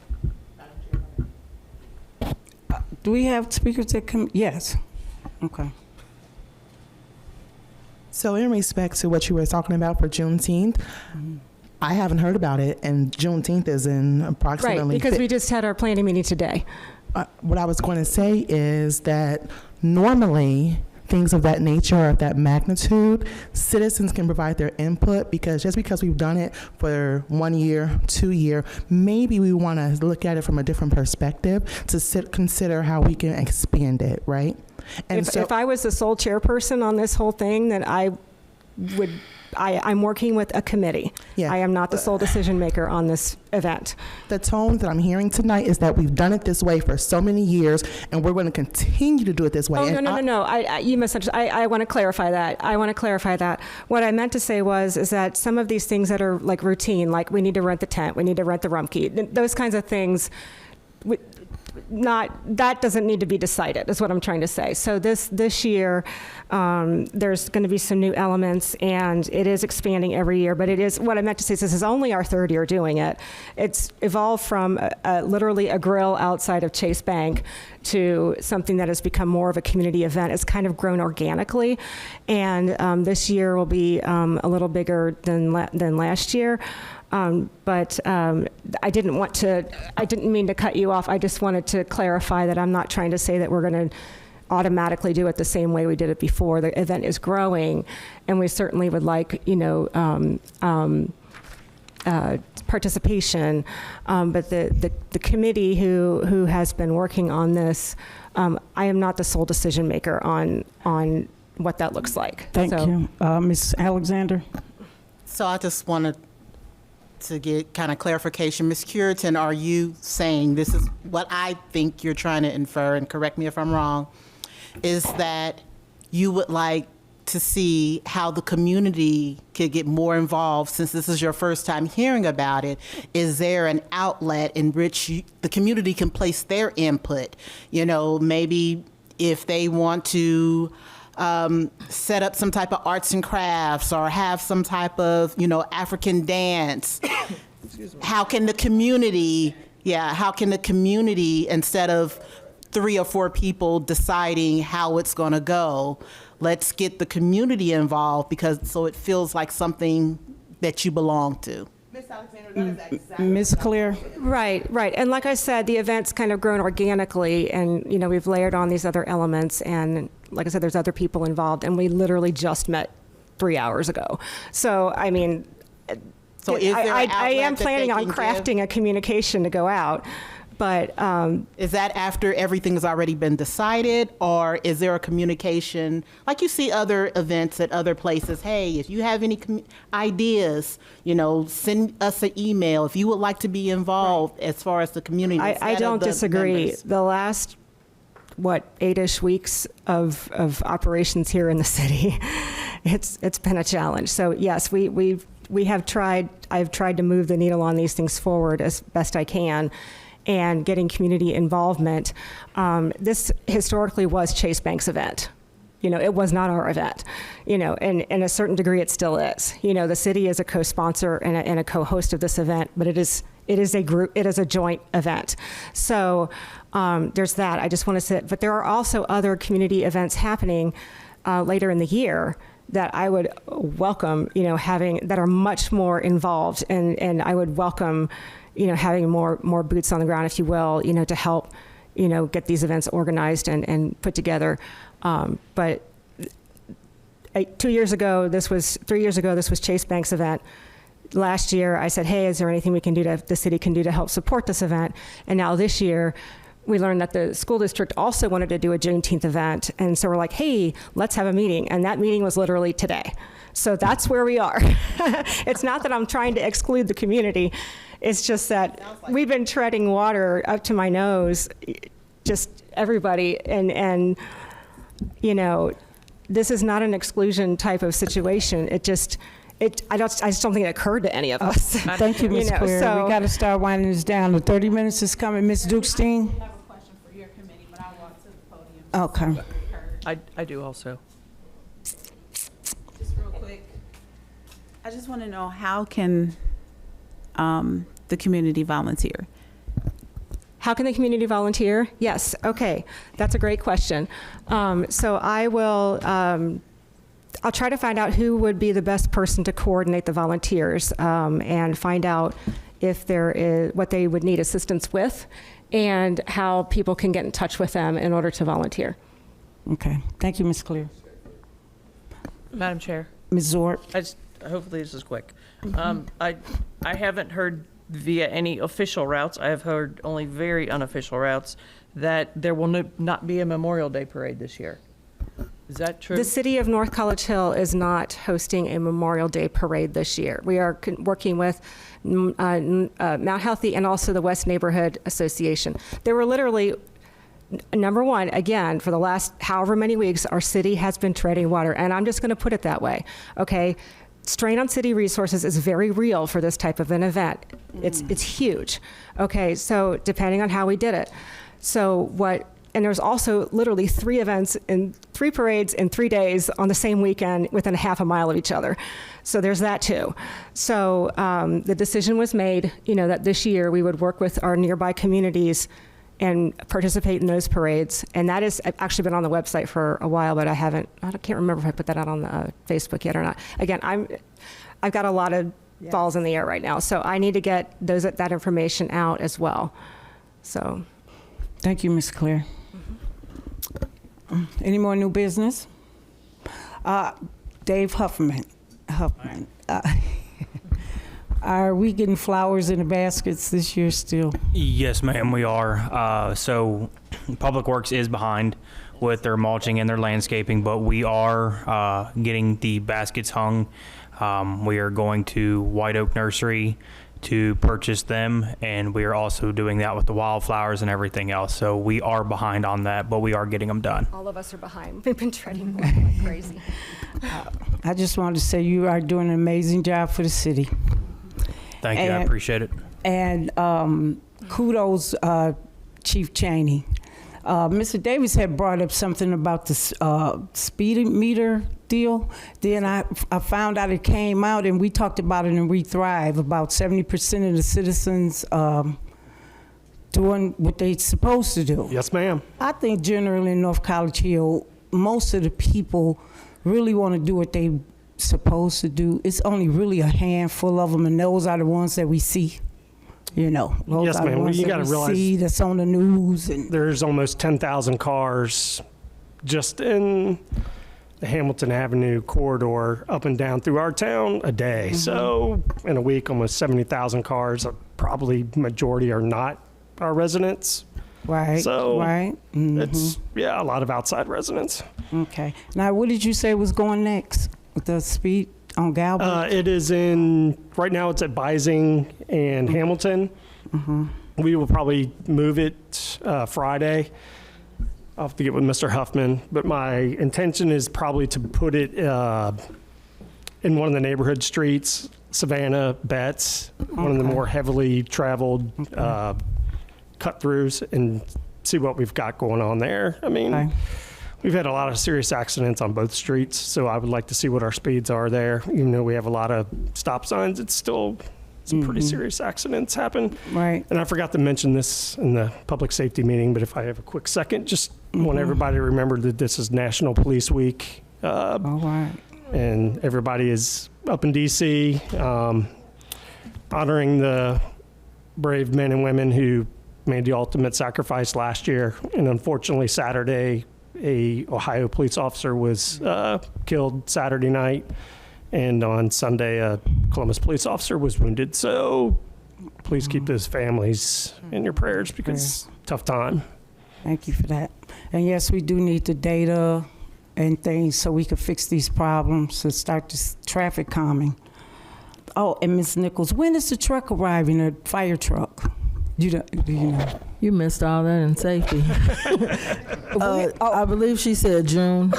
Madam Chair. Do we have speakers that come? Yes. Okay. So in respect to what you were talking about for Juneteenth, I haven't heard about it, and Juneteenth is in approximately... Right, because we just had our planning meeting today. What I was going to say is that normally things of that nature or of that magnitude, citizens can provide their input, because just because we've done it for 1 year, 2 year, maybe we want to look at it from a different perspective to consider how we can expand it, right? And If I was the sole chairperson on this whole thing, then I'm working with a committee. Yeah. I am not the sole decision maker on this event. The tone that I'm hearing tonight is that we've done it this way for so many years, and we're going to continue to do it this way. Oh, And no. You misunderstood. I want to clarify that. What I meant to say is that some of these things that are like routine, like we need to rent the tent, we need to rent the Rumpke, those kinds of things, that doesn't need to be decided, is what I'm trying to say. So this year, there's going to be some new elements, and it is expanding every year. But it is, what I meant to say is, this is only our third year doing it. It's evolved from literally a grill outside of Chase Bank to something that has become more of a community event. It's kind of grown organically, and this year will be a little bigger than last year. But I didn't mean to cut you off. I just wanted to clarify that I'm not trying to say that we're going to automatically do it the same way we did it before. The event is growing, and we certainly would like, participation. But the committee who has been working on this, I am not the sole decision maker on what that looks like. Thank you. Ms. Alexander? So I just wanted to get kind of clarification. Ms. Curitan, are you saying, this is what I think you're trying to infer, and correct me if I'm wrong, is that you would like to see how the community could get more involved, since this is your first time hearing about it? Is there an outlet in which the community can place their input? Maybe if they want to set up some type of arts and crafts, or have some type of, African dance. How can the community, instead of 3 or 4 people deciding how it's going to go, let's get the community involved, so it feels like something that you belong to. Ms. Alexander, that is exactly Ms. Clear? Right. And like I said, the event's kind of grown organically, and, we've layered on these other elements, and like I said, there's other people involved, and we literally just met 3 hours ago. So, I mean, so is there an I am outlet that planning they on can crafting a communication to go out, but is that after everything has already been decided, or is there a communication, like you see other events at other places? Hey, if you have any ideas, send us an email if you would like to be involved. Right. As far as the community, I don't disagree. Members. The last 8-ish weeks of operations here in the city, it's been a challenge. So yes, we have tried. I've tried to move the needle on these things forward as best I can, and getting community involvement. This historically was Chase Bank's event. It was not our event. And in a certain degree, it still is. The city is a co-sponsor and a co-host of this event, but it is a joint event. So there's that. I just want to say, but there are also other community events happening later in the year that I would welcome, having, that are much more involved, and I would welcome, having more boots on the ground, if you will, to help, get these events organized and put together. But 3 years ago, this was Chase Bank's event. Last year, I said, hey, is there anything the city can do to help support this event? And now this year, we learned that the school district also wanted to do a Juneteenth event. And so we're like, hey, let's have a meeting. And that meeting was literally today. So that's where we are. It's not that I'm trying to exclude the community. It's just that we've been treading water up to my nose, just everybody. And this is not an exclusion type of situation. I just don't think it occurred to any of us. Thank you, Ms. Clear. So we got to start winding this down. The 30 minutes is coming. Ms. Dukestein? I have a question for your committee, but I want to the podium. Okay. I do also. Just real quick, I just want to know, how can the community volunteer? How can the community volunteer? Yes, okay, that's a great question. So I will, I'll try to find out who would be the best person to coordinate the volunteers and find out if there is, what they would need assistance with and how people can get in touch with them in order to volunteer. Okay, thank you, Ms. Clear. Madam Chair, Ms. Zorp? hopefully this is quick. I haven't heard via any official routes, I have heard only very unofficial routes, that there will not be a Memorial Day parade this year. Is that true? The city of North College Hill is not hosting a Memorial Day parade this year. We are working with Mount Healthy and also the West Neighborhood Association. There were literally, number one, again, for the last however many weeks, our city has been treading water, and I'm just going to put it that way, okay? Strain on city resources is very real for this type of an event. It's huge, okay? So depending on how we did it. So and there's also literally 3 events and 3 parades in 3 days on the same weekend within a half a mile of each other. So there's that too. So the decision was made, that this year we would work with our nearby communities and participate in those parades. And that has actually been on the website for a while, but I can't remember if I put that out on Facebook yet or not. Again, I've got a lot of balls in the air right now, so I need to get that information out as well. So. Thank you, Ms. Claire. Any more new business? Dave Huffman. Are we getting flowers in the baskets this year still? Yes, ma'am, we are. So Public Works is behind with their mulching and their landscaping, but we are getting the baskets hung. We are going to White Oak Nursery to purchase them, and we are also doing that with the wildflowers and everything else. So we are behind on that, but we are getting them done. All of us are behind. We've been treading water like crazy. I just wanted to say you are doing an amazing job for the city. Thank you, I appreciate it. And kudos, Chief Cheney. Mr. Davis had brought up something about the speed meter deal. Then I found out it came out, and we talked about it in We Thrive, about 70% of the citizens doing what they're supposed to do. Yes, ma'am. I think generally in North College Hill, most of the people really want to do what they supposed to do. It's only really a handful of them, and those are the ones that we see. Those yes, are the ma'am. ones You that got to we realize see that's on the news. And there's almost 10,000 cars just in the Hamilton Avenue corridor up and down through our town a day. Mm-hmm. So in a week, almost 70,000 cars. Probably majority are not our residents. Right. So right. Mm-hmm. It's a lot of outside residents. Okay. Now, what did you say was going next with the speed on Galbraith? It is right now it's at Bising and Hamilton. Mm-hmm. We will probably move it Friday. I'll have to get with Mr. Huffman, but my intention is probably to put it in one of the neighborhood streets, Savannah, Betts, one of the more heavily traveled cut-throughs, and see what we've got going on there. I mean, we've had a lot of serious accidents on both streets, so I would like to see what our speeds are there. Even though we have a lot of stop signs, it's still some pretty serious accidents happen. Right. And I forgot to mention this in the public safety meeting, but if I have a quick second, just want everybody to remember that this is National Police Week. All right. And everybody is up in D.C. Honoring the brave men and women who made the ultimate sacrifice last year. And unfortunately, Saturday, a Ohio police officer was killed Saturday night. And on Sunday, a Columbus police officer was wounded. So please keep those families in your prayers because it's a tough time. Thank you for that. And yes, we do need the data and things so we can fix these problems and start this traffic calming. Oh, and Ms. Nichols, when is the truck arriving, a fire truck? Do you know? You missed all that in safety. I believe she said June.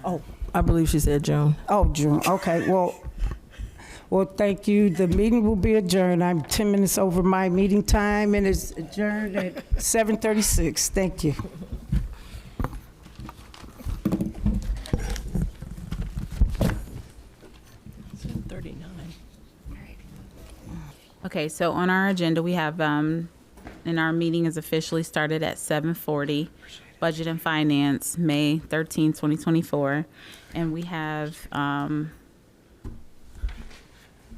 Oh. I believe she said June. Oh, June. Okay. Well, thank you. The meeting will be adjourned. I'm 10 minutes over my meeting time, and it's adjourned at 7:36. Thank you. Okay, so on our agenda, we have and our meeting is officially started at 7:40. Budget and Finance, May 13, 2024. And we have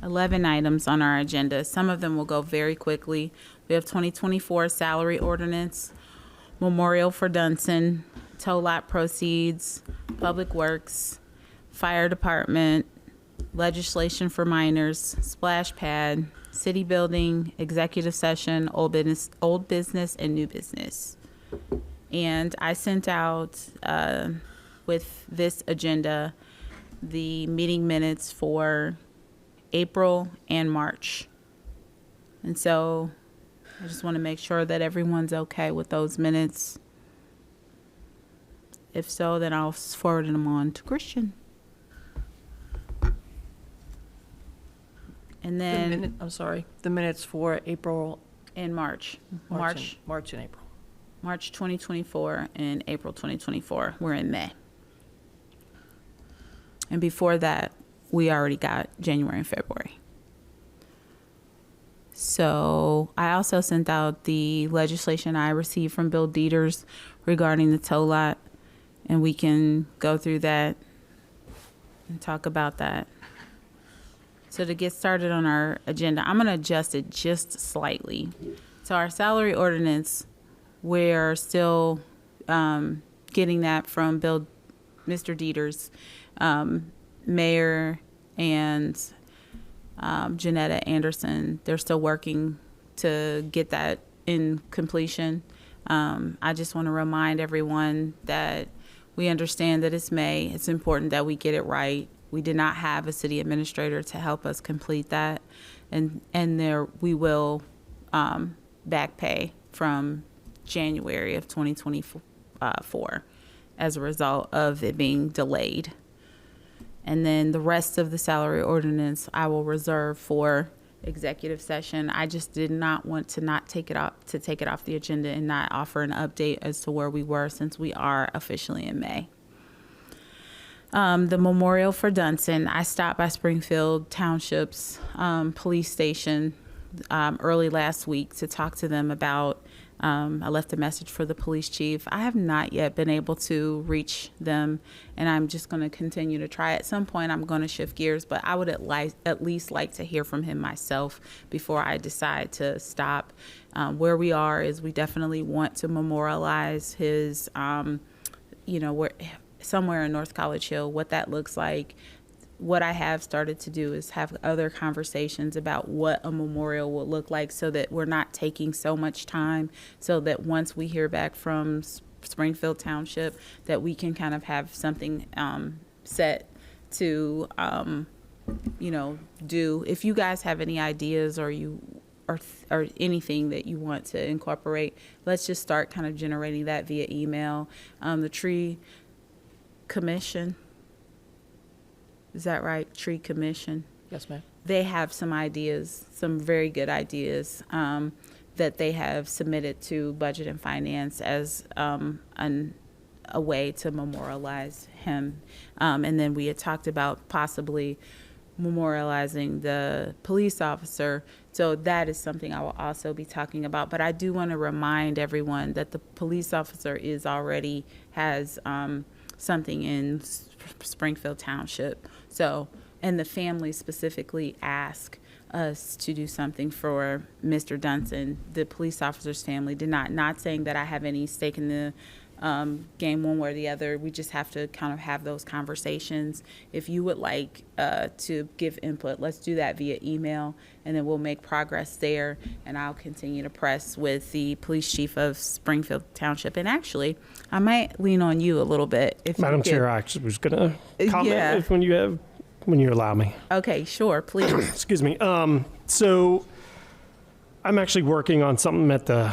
11 items on our agenda. Some of them will go very quickly. We have 2024 salary ordinance, memorial for Dunson, tow lot proceeds, public works, fire department, legislation for minors, splash pad, city building, executive session, old business, and new business. And I sent out with this agenda the meeting minutes for April and March. And so I just want to make sure that everyone's okay with those minutes. If so, then I'll forward them on to Christian. And then the minutes for April, in March. March and April. March 2024 and April 2024. We're in May. And before that, we already got January and February. So I also sent out the legislation I received from Bill Dieters regarding the tow lot, and we can go through that and talk about that. So to get started on our agenda, I'm going to adjust it just slightly. So our salary ordinance, we're still getting that from Mr. Dieters, Mayor and Janetta Anderson. They're still working to get that in completion. I just want to remind everyone that we understand that it's May. It's important that we get it right. We did not have a city administrator to help us complete that, and there we will back pay from January of 2024 as a result of it being delayed. And then the rest of the salary ordinance I will reserve for executive session. I just did not want to not take it off the agenda and not offer an update as to where we were, since we are officially in May. The memorial for Dunson, I stopped by Springfield Township's police station early last week to talk to them about, I left a message for the police chief. I have not yet been able to reach them, and I'm just going to continue to try. At some point, I'm going to shift gears, but I would at least like to hear from him myself before I decide to stop. Where we are is we definitely want to memorialize his, where somewhere in North College Hill, what that looks like. What I have started to do is have other conversations about what a memorial will look like, so that we're not taking so much time, so that once we hear back from Springfield Township, that we can kind of have something set to, do. If you guys have any ideas or anything that you want to incorporate, let's just start kind of generating that via email. The Tree Commission, is that right? Tree Commission. Yes, ma'am. They have some ideas, some very good ideas that they have submitted to Budget and Finance as a way to memorialize him. And then we had talked about possibly memorializing the police officer. So that is something I will also be talking about. But I do want to remind everyone that the police officer has something in Springfield Township. So, and the family specifically asked us to do something for Mr. Dunson. The police officer's family did not saying that I have any stake in the game one way or the other. We just have to kind of have those conversations. If you would like to give input, let's do that via email, and then we'll make progress there. And I'll continue to press with the police chief of Springfield Township. And actually, I might lean on you a little bit. If Madam Chair, I actually was going to comment when you allow me. Okay, sure, please. Excuse me. So I'm actually working on something at the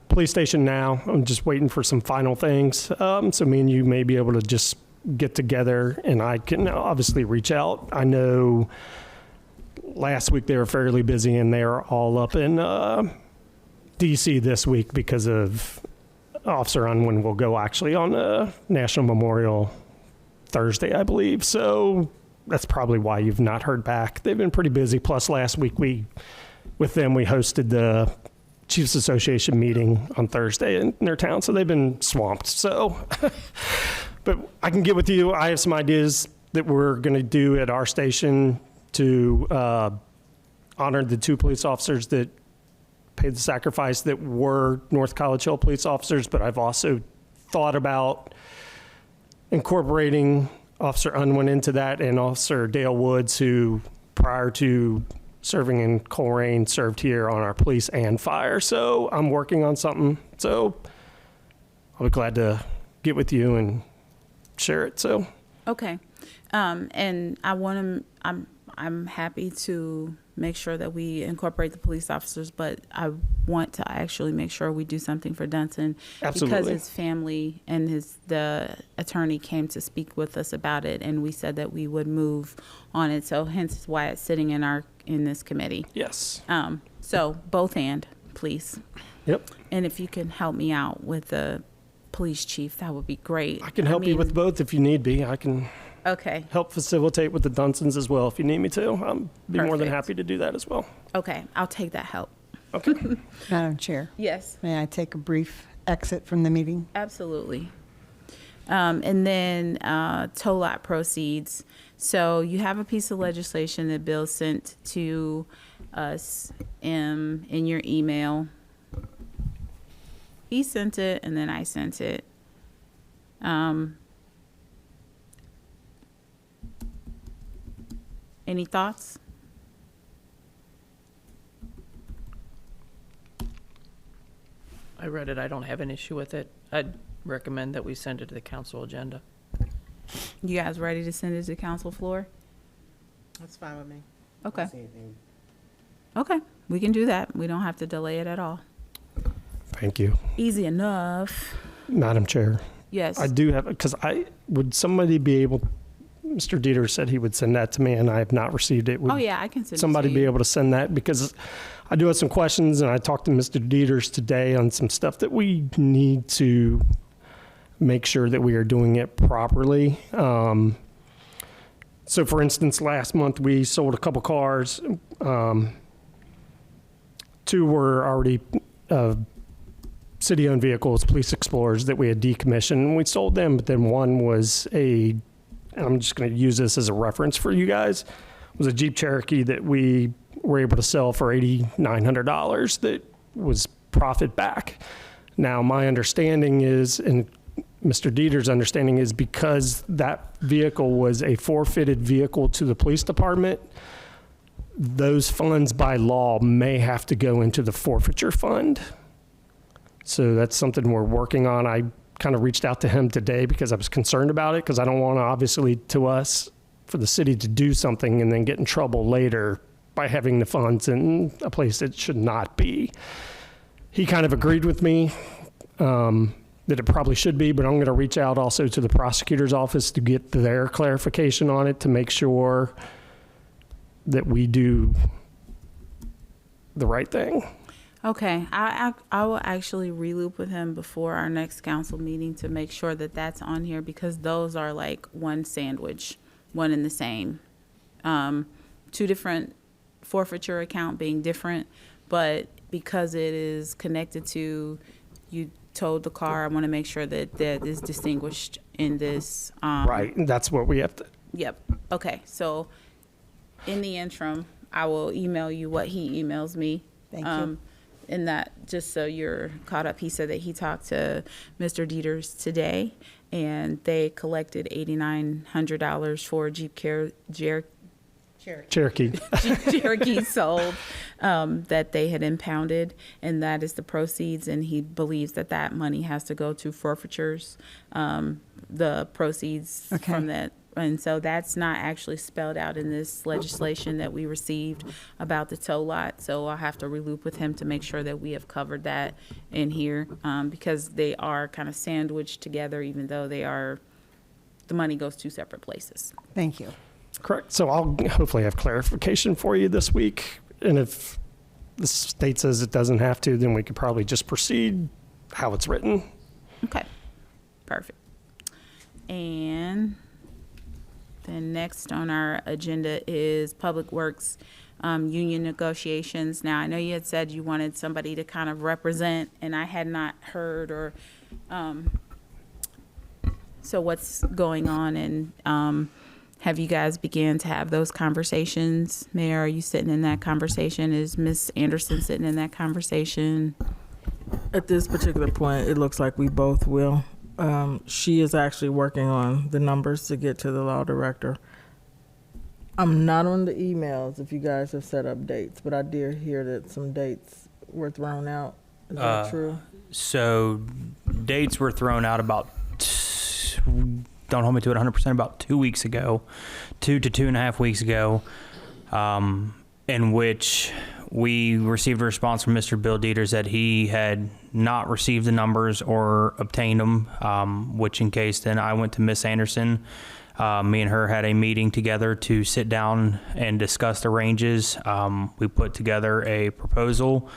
police station now. I'm just waiting for some final things. So me and you may be able to just get together, and I can obviously reach out. I know last week they were fairly busy, and they're all up in DC this week because of Officer Unwin will go actually on National Memorial Thursday, I believe. So that's probably why you've not heard back. They've been pretty busy. Plus last week we hosted the Chiefs Association meeting on Thursday in their town, so they've been swamped. So, but I can get with you. I have some ideas that we're going to do at our station to honor the 2 police officers that paid the sacrifice that were North College Hill police officers, but I've also thought about incorporating Officer Unwin into that, and Officer Dale Woods, who prior to serving in Coleraine served here on our police and fire. So I'm working on something. So I'll be glad to get with you and share it. So Okay. And I'm happy to make sure that we incorporate the police officers, but I want to actually make sure we do something for Dunson. Absolutely. Because his family and the attorney came to speak with us about it, and we said that we would move on it. So hence why it's sitting in this committee. yes. So both hand, please. Yep. And if you can help me out with the police chief, that would be great. I can help you with both if you need be. I can Okay. help facilitate with the Dunsons as well if you need me to. I'll be more than Perfect. happy to do that as well. Okay. I'll take that help. Okay. Madam Chair, Yes. may I take a brief exit from the meeting? Absolutely. And then tow lot proceeds. So you have a piece of legislation that Bill sent to us in your email. He sent it, and then I sent it. Any thoughts? I read it. I don't have an issue with it. I'd recommend that we send it to the council agenda. You guys ready to send it to council floor? That's fine with me. Okay. Okay, we can do that. We don't have to delay it at all. Thank you, Easy enough. Madam Chair. Yes. I do have, because would somebody be able, Mr. Dieter said he would send that to me, and I have not received it. Would Oh, yeah, I can send somebody it to be you. able to send that? Because I do have some questions, and I talked to Mr. Dieters today on some stuff that we need to make sure that we are doing it properly. So for instance, last month we sold a couple cars. 2 were already city-owned vehicles, police explorers that we had decommissioned, and we sold them, but then one was and I'm just going to use this as a reference for you guys, was a Jeep Cherokee that we were able to sell for $8,900 that was profit back. Now, my understanding is, and Mr. Dieter's understanding is, because that vehicle was a forfeited vehicle to the police department, those funds by law may have to go into the forfeiture fund. So that's something we're working on. I kind of reached out to him today because I was concerned about it, because I don't want to, obviously, for the city to do something and then get in trouble later by having the funds in a place that should not be. He kind of agreed with me that it probably should be, but I'm going to reach out also to the prosecutor's office to get their clarification on it, to make sure that we do the right thing. Okay, I will actually reloop with him before our next council meeting to make sure that that's on here, because those are like one sandwich, one and the same. 2 different forfeiture account being different, but because it is connected to you towed the car, I want to make sure that that is distinguished in this. Right, and that's what we have to. Yep. Okay, so in the interim, I will email you what he emails me. Thank you. In that, just so you're caught up, he said that he talked to Mr. Dieters today, and they collected $8,900 for Jeep Cherokee. Cherokee sold that they had impounded, and that is the proceeds, and he believes that that money has to go to forfeitures, the proceeds from that. And so that's not actually spelled out in this legislation that we received about the tow lot. So I'll have to reloop with him to make sure that we have covered that in here, because they are kind of sandwiched together, even though the money goes 2 separate places. Thank you. Correct. So I'll hopefully have clarification for you this week. And if the state says it doesn't have to, then we could probably just proceed how it's written. Okay, perfect. And then next on our agenda is Public Works union negotiations. Now, I know you had said you wanted somebody to kind of represent, and I had not heard or, so what's going on, and have you guys began to have those conversations? Mayor, are you sitting in that conversation? Is Ms. Anderson sitting in that conversation? At this particular point, it looks like we both will. She is actually working on the numbers to get to the law director. I'm not on the emails if you guys have set up dates, but I did hear that some dates were thrown out. Is that true? So dates were thrown out about, don't hold me to it 100%, about 2 weeks ago, 2 to 2.5 weeks ago, in which we received a response from Mr. Bill Dieters that he had not received the numbers or obtained them, which in case then I went to Miss Anderson. Me and her had a meeting together to sit down and discuss the ranges. We put together a proposal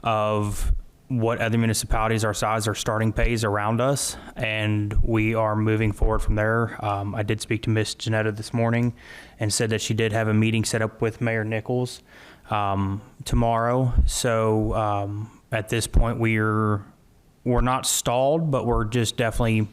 of what other municipalities our size are starting pays around us, and we are moving forward from there. I did speak to Miss Janetta this morning and said that she did have a meeting set up with Mayor Nichols tomorrow. So at this point, we're not stalled, but we're just definitely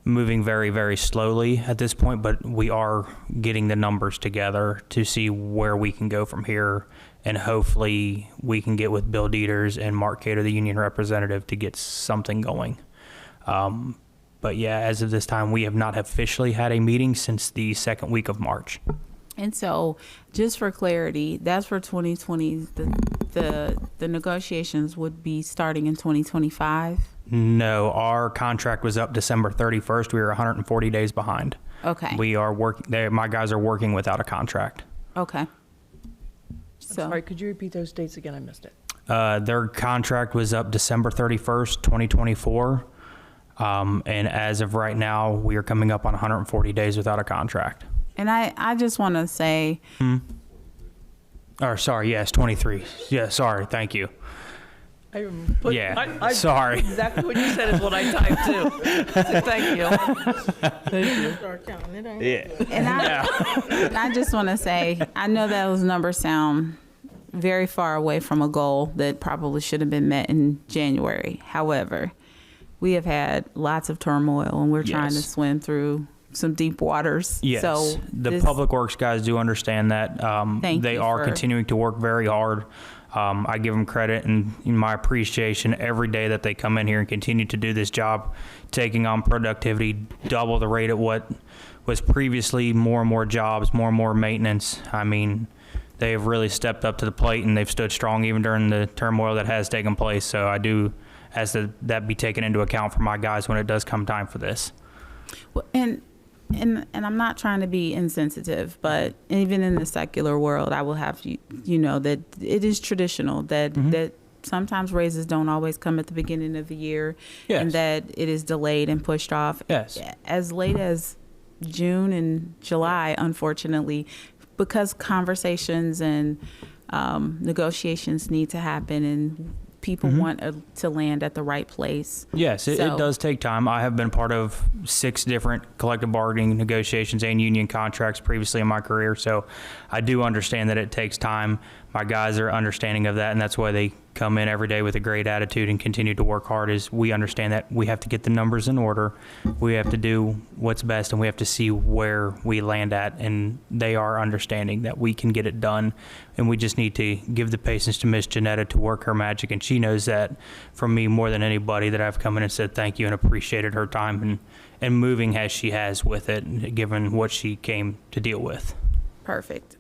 moving very, very slowly at this point, but we are getting the numbers together to see where we can go from here, and hopefully we can get with Bill Dieters and Mark Cater, the union representative, to get something going. But yeah, as of this time, we have not officially had a meeting since the second week of March. And so, just for clarity, that's for 2020. The negotiations would be starting in 2025. No, our contract was up December 31st. We were 140 days behind. Okay. We are working. My guys are working without a contract. Okay. I'm So, sorry, could you repeat those dates again? I missed it. Their contract was up December 31st, 2024. And as of right now, we are coming up on 140 days without a contract. and I just want to say, Or sorry, yes, 23. Yeah, sorry, thank you. I put, Yeah, sorry. Exactly what you said is what I typed too. So thank you. Thank you. Start counting it ain't. Yeah. and I just want to say, I know those numbers sound very far away from a goal that probably should have been met in January. However, we have had lots of turmoil, and we're trying to Yes. swim through some deep waters. Yes, So the public works guys do understand that. Thank They you are for- continuing to work very hard. I give them credit and my appreciation every day that they come in here and continue to do this job, taking on productivity, double the rate at what was previously more and more jobs, more and more maintenance. I mean, they have really stepped up to the plate, and they've stood strong even during the turmoil that has taken place. So I do ask that be taken into account for my guys when it does come time for this. Well, and I'm not trying to be insensitive, but even in the secular world, I will have you know that it is traditional that that sometimes raises don't always come at the beginning of the year, and Yes. that it is delayed and pushed off. Yes. As late as June and July, unfortunately, because conversations and negotiations need to happen, and people want to land at the right place. Yes, it So- does take time. I have been part of 6 different collective bargaining negotiations and union contracts previously in my career, so I do understand that it takes time. My guys are understanding of that, and that's why they come in every day with a great attitude and continue to work hard. Is we understand that we have to get the numbers in order, we have to do what's best, and we have to see where we land at, and they are understanding that we can get it done, and we just need to give the patience to Miss Janetta to work her magic, and she knows that from me more than anybody, that I've come in and said thank you and appreciated her time and moving as she has with it, given what she came to deal with. Perfect.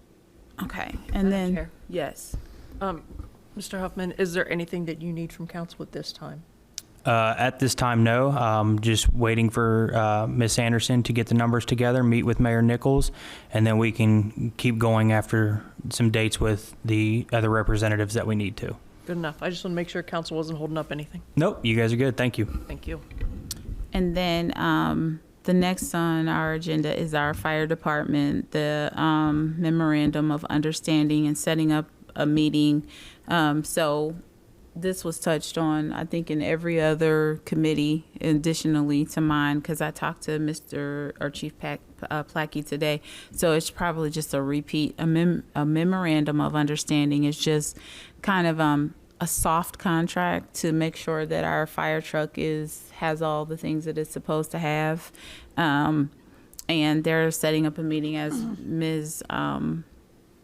Okay, and then Chair. yes. Mr. Huffman, is there anything that you need from council at this time? At this time, no. Just waiting for Miss Anderson to get the numbers together, meet with Mayor Nichols, and then we can keep going after some dates with the other representatives that we need to. Good enough. I just want to make sure council wasn't holding up anything. Nope, you guys are good. Thank you. Thank you. And then the next on our agenda is our fire department, the memorandum of understanding and setting up a meeting. So this was touched on, I think, in every other committee, additionally to mine, because I talked to Chief Plackey today. So it's probably just a repeat. A memorandum of understanding is just kind of a soft contract to make sure that our fire truck has all the things that it's supposed to have. And they're setting up a meeting, as Ms.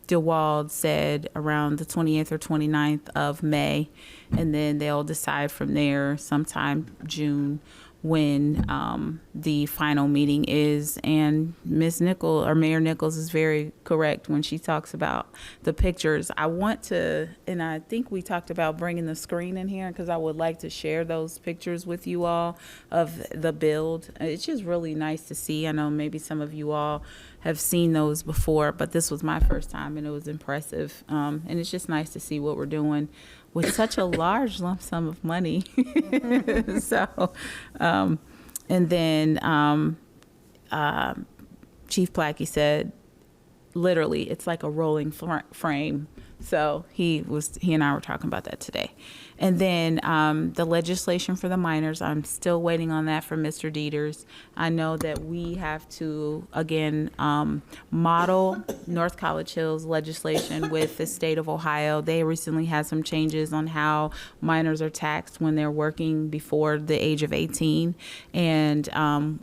DeWald said, around the 28th or 29th of May, and then they'll decide from there sometime June when the final meeting is. And Mayor Nichols is very correct when she talks about the pictures. I want to, and I think we talked about bringing the screen in here, because I would like to share those pictures with you all of the build. It's just really nice to see. I know maybe some of you all have seen those before, but this was my first time, and it was impressive. And it's just nice to see what we're doing with such a large lump sum of money. So, and then Chief Plackey said, literally, it's like a rolling frame. So he and I were talking about that today. And then the legislation for the minors, I'm still waiting on that from Mr. Dieters. I know that we have to, again, model North College Hill's legislation with the state of Ohio. They recently had some changes on how minors are taxed when they're working before the age of 18. And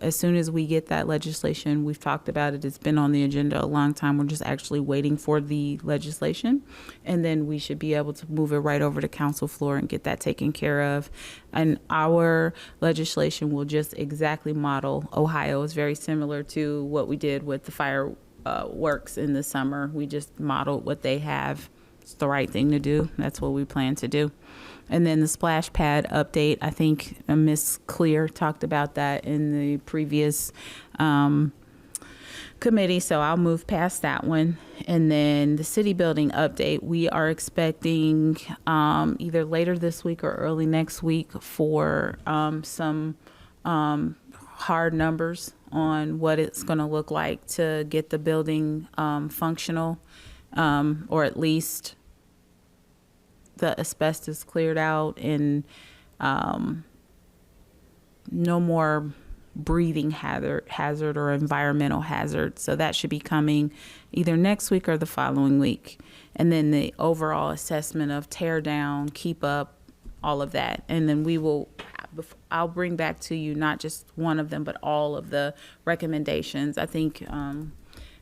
as soon as we get that legislation, we've talked about it, it's been on the agenda a long time. We're just actually waiting for the legislation. And then we should be able to move it right over to council floor and get that taken care of. And our legislation will just exactly model Ohio. Is very similar to what we did with the fireworks in the summer. We just modeled what they have. It's the right thing to do. That's what we plan to do. And then the splash pad update, I think Ms. Clear talked about that in the previous committee, so I'll move past that one. And then the city building update, we are expecting either later this week or early next week for some hard numbers on what it's going to look like to get the building functional, or at least the asbestos cleared out, and no more breathing hazard or environmental hazard. So that should be coming either next week or the following week. And then the overall assessment of tear down, keep up, all of that. And then I'll bring back to you not just one of them, but all of the recommendations. I think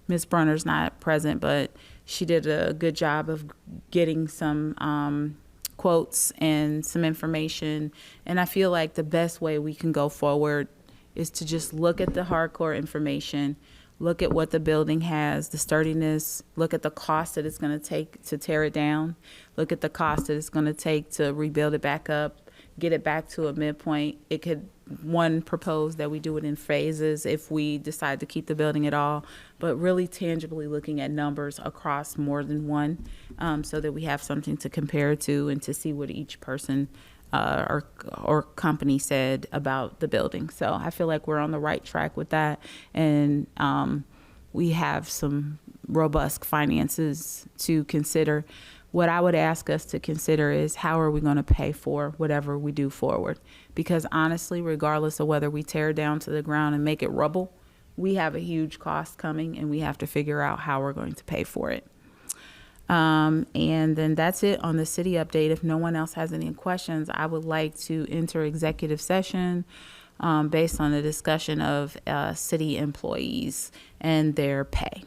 Ms. Brunner's not present, but she did a good job of getting some quotes and some information. And I feel like the best way we can go forward is to just look at the hardcore information, look at what the building has, the sturdiness, look at the cost that it's going to take to tear it down, look at the cost that it's going to take to rebuild it back up, get it back to a midpoint. It could, one, propose that we do it in phases if we decide to keep the building at all, but really tangibly looking at numbers across more than one, so that we have something to compare to and to see what each person or company said about the building. So I feel like we're on the right track with that, and we have some robust finances to consider. What I would ask us to consider is how are we going to pay for whatever we do forward? Because honestly, regardless of whether we tear it down to the ground and make it rubble, we have a huge cost coming, and we have to figure out how we're going to pay for it. And then that's it on the city update. If no one else has any questions, I would like to enter executive session based on the discussion of city employees and their pay.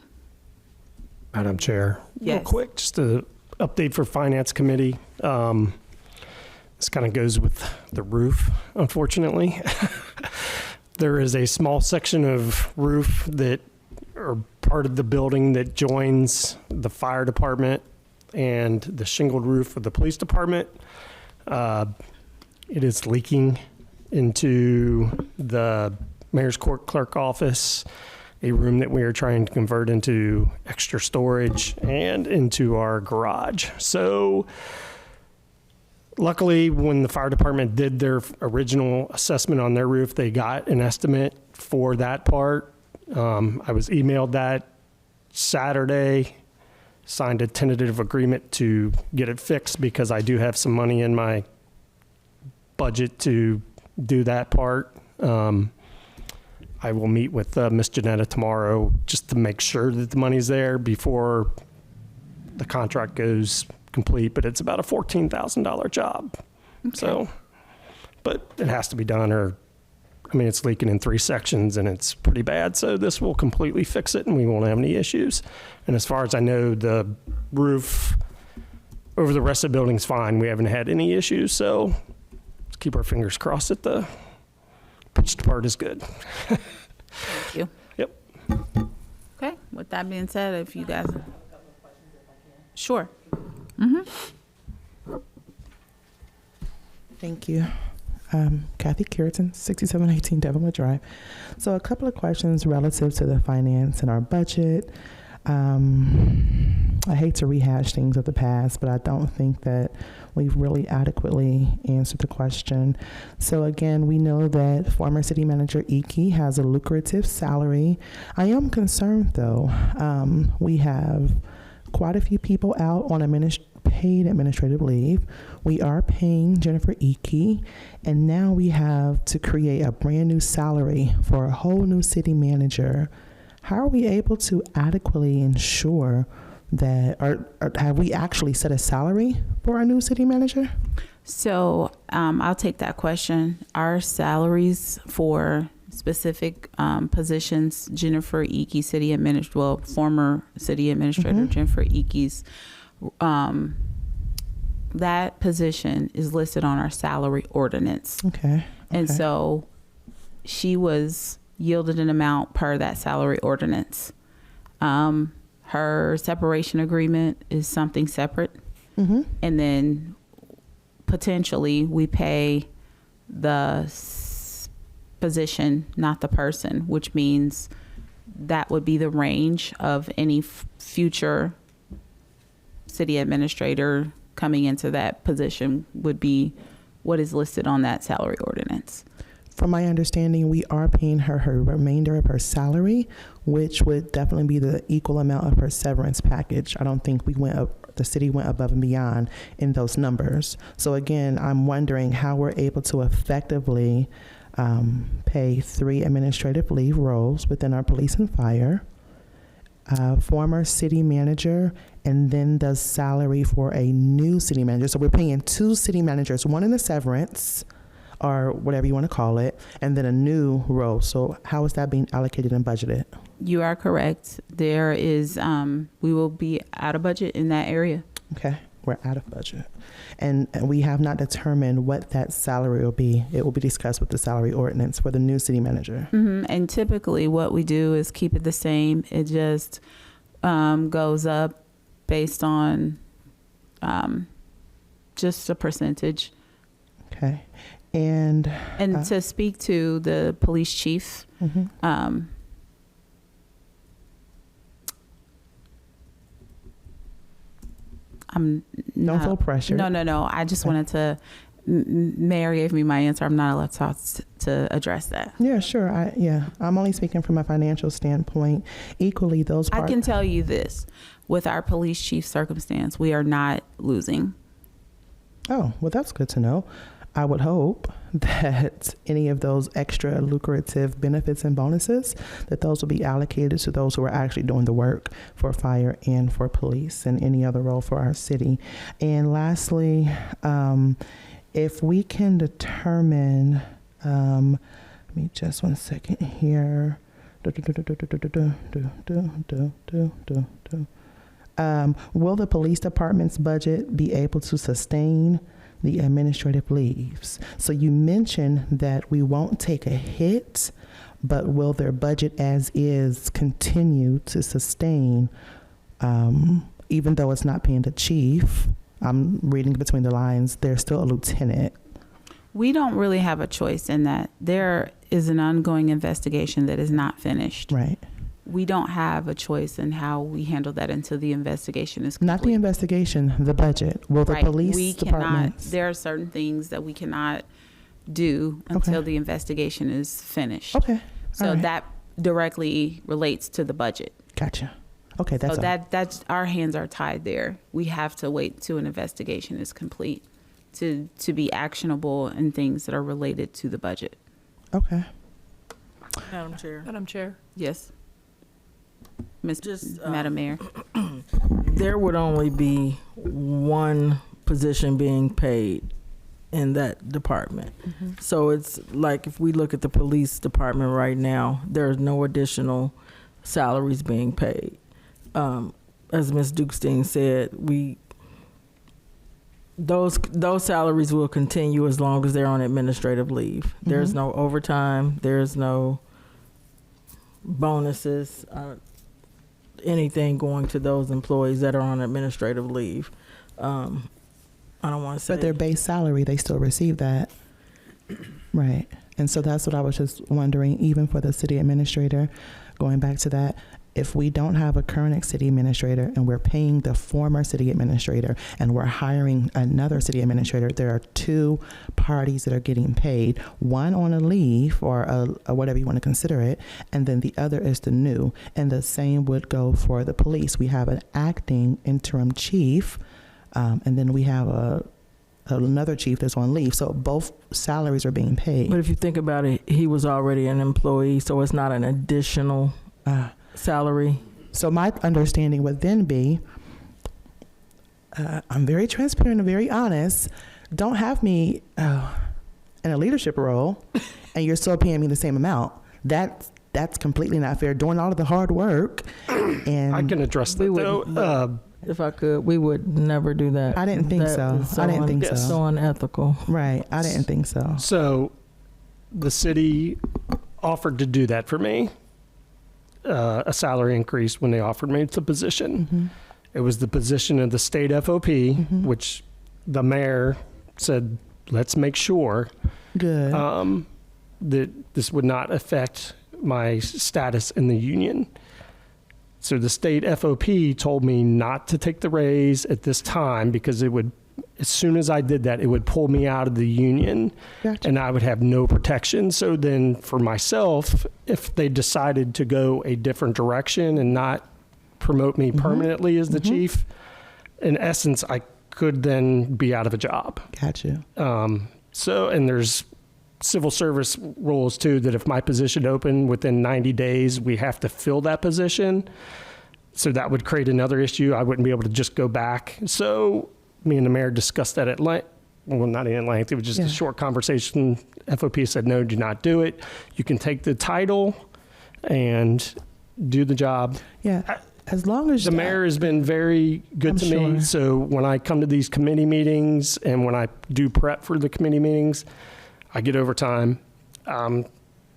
Madam Chair, Yes. real quick, just an update for Finance Committee. This kind of goes with the roof, unfortunately. There is a small section of roof that, or part of the building that joins the fire department and the shingled roof of the police department. It is leaking into the mayor's court clerk office, a room that we are trying to convert into extra storage, and into our garage. So luckily, when the fire department did their original assessment on their roof, they got an estimate for that part. I was emailed that Saturday, signed a tentative agreement to get it fixed because I do have some money in my budget to do that part. I will meet with Miss Janetta tomorrow just to make sure that the money's there before the contract goes complete, but it's about a $14,000 job. Okay. So, but it has to be done, or, I mean, it's leaking in 3 sections and it's pretty bad. So this will completely fix it and we won't have any issues. And as far as I know, the roof over the rest of the building's fine. We haven't had any issues. So let's keep our fingers crossed that the pitched part is good. Thank you. Yep. Okay, with that being said, if you guys. Sure. Thank you. Kathy Curitan, 6718 Devonwood Drive. So a couple of questions relative to the finance and our budget. I hate to rehash things of the past, but I don't think that we've really adequately answered the question. So again, we know that former city manager Iki has a lucrative salary. I am concerned though. We have quite a few people out on paid administrative leave. We are paying Jennifer Iki, and now we have to create a brand new salary for a whole new city manager. How are we able to adequately ensure that, or have we actually set a salary for our new city manager? So I'll take that question. Our salaries for specific positions, Jennifer Iki, former city administrator Jennifer Iki's, that position is listed on our salary ordinance. Okay. And so she was yielded an amount per that salary ordinance. Her separation agreement is something separate. And then potentially we pay the position, not the person, which means that would be the range of any future city administrator coming into that position would be what is listed on that salary ordinance. From my understanding, we are paying her remainder of her salary, which would definitely be the equal amount of her severance package. I don't think the city went above and beyond in those numbers. So again, I'm wondering how we're able to effectively pay 3 administrative leave roles within our police and fire, former city manager, and then the salary for a new city manager. So we're paying 2 city managers, one in the severance, or whatever you want to call it, and then a new role. So how is that being allocated and budgeted? You are correct. There is, we will be out of budget in that area. Okay, we're out of budget. And we have not determined what that salary will be. It will be discussed with the salary ordinance for the new city manager. And typically what we do is keep it the same. It just goes up based on just a percentage. Okay. And to speak to the police chief, I'm not, don't feel pressure. No. I just wanted to. Mayor gave me my answer. I'm not allowed to address that. Yeah, sure. I'm only speaking from a financial standpoint. Equally, those I can tell you this: with our police chief circumstance, we are not losing. Oh, well, that's good to know. I would hope that any of those extra lucrative benefits and bonuses, that those will be allocated to those who are actually doing the work for fire and for police and any other role for our city. And lastly, if we can determine, let me just 1 second here. Will the police department's budget be able to sustain the administrative leaves? So you mentioned that we won't take a hit, but will their budget as is continue to sustain, even though it's not paying the chief? I'm reading between the lines, they're still a lieutenant. We don't really have a choice in that. There is an ongoing investigation that is not finished. Right. We don't have a choice in how we handle that until the investigation is complete. Not the investigation, the budget. Will the police department? There are certain things that we cannot do until the investigation is finished. Okay. So that directly relates to the budget. Gotcha. Okay, that's So all. that's our hands are tied there. We have to wait till an investigation is complete to be actionable and things that are related to the budget. Okay. Madam Chair. Madam Chair. Yes. Ms. Just, Madam Mayor. There would only be one position being paid in that department. So it's like if we look at the police department right now, there's no additional salaries being paid. As Ms. Dukestein said, those salaries will continue as long as they're on administrative leave. There's no overtime. There's no bonuses, anything going to those employees that are on administrative leave. I don't want to say. But their base salary, they still receive that. Right. And so that's what I was just wondering, even for the city administrator, going back to that, if we don't have a current city administrator and we're paying the former city administrator and we're hiring another city administrator, there are two parties that are getting paid, one on a leave or a whatever you want to consider it, and then the other is the new. And the same would go for the police. We have an acting interim chief, and then we have another chief that's on leave. So both salaries are being paid. But if you think about it, he was already an employee, so it's not an additional salary. So my understanding would then be, I'm very transparent and very honest. Don't have me in a leadership role, and you're still paying me the same amount. That's completely not fair. Doing all of the hard work, and I can address that though. If I could, we would never do that. I didn't think so. I didn't think so. So unethical. Right. I didn't think so. So the city offered to do that for me, a salary increase when they offered me the position. It was the position of the state FOP, which the mayor said, let's make sure Good. that this would not affect my status in the union. So the state FOP told me not to take the raise at this time because it would, as soon as I did that, it would pull me out of the union. Gotcha. And I would have no protection. So then for myself, if they decided to go a different direction and not promote me permanently as the chief, in essence, I could then be out of a job. Gotcha. So, and there's civil service rules too, that if my position opened within 90 days, we have to fill that position. So that would create another issue. I wouldn't be able to just go back. So me and the mayor discussed that at length. Well, not in length. It was just a short conversation. FOP said, no, do not do it. You can take the title and do the job. Yeah. As long as the mayor has been very good to me. So when I come to these committee meetings and when I do prep for the committee meetings, I get overtime.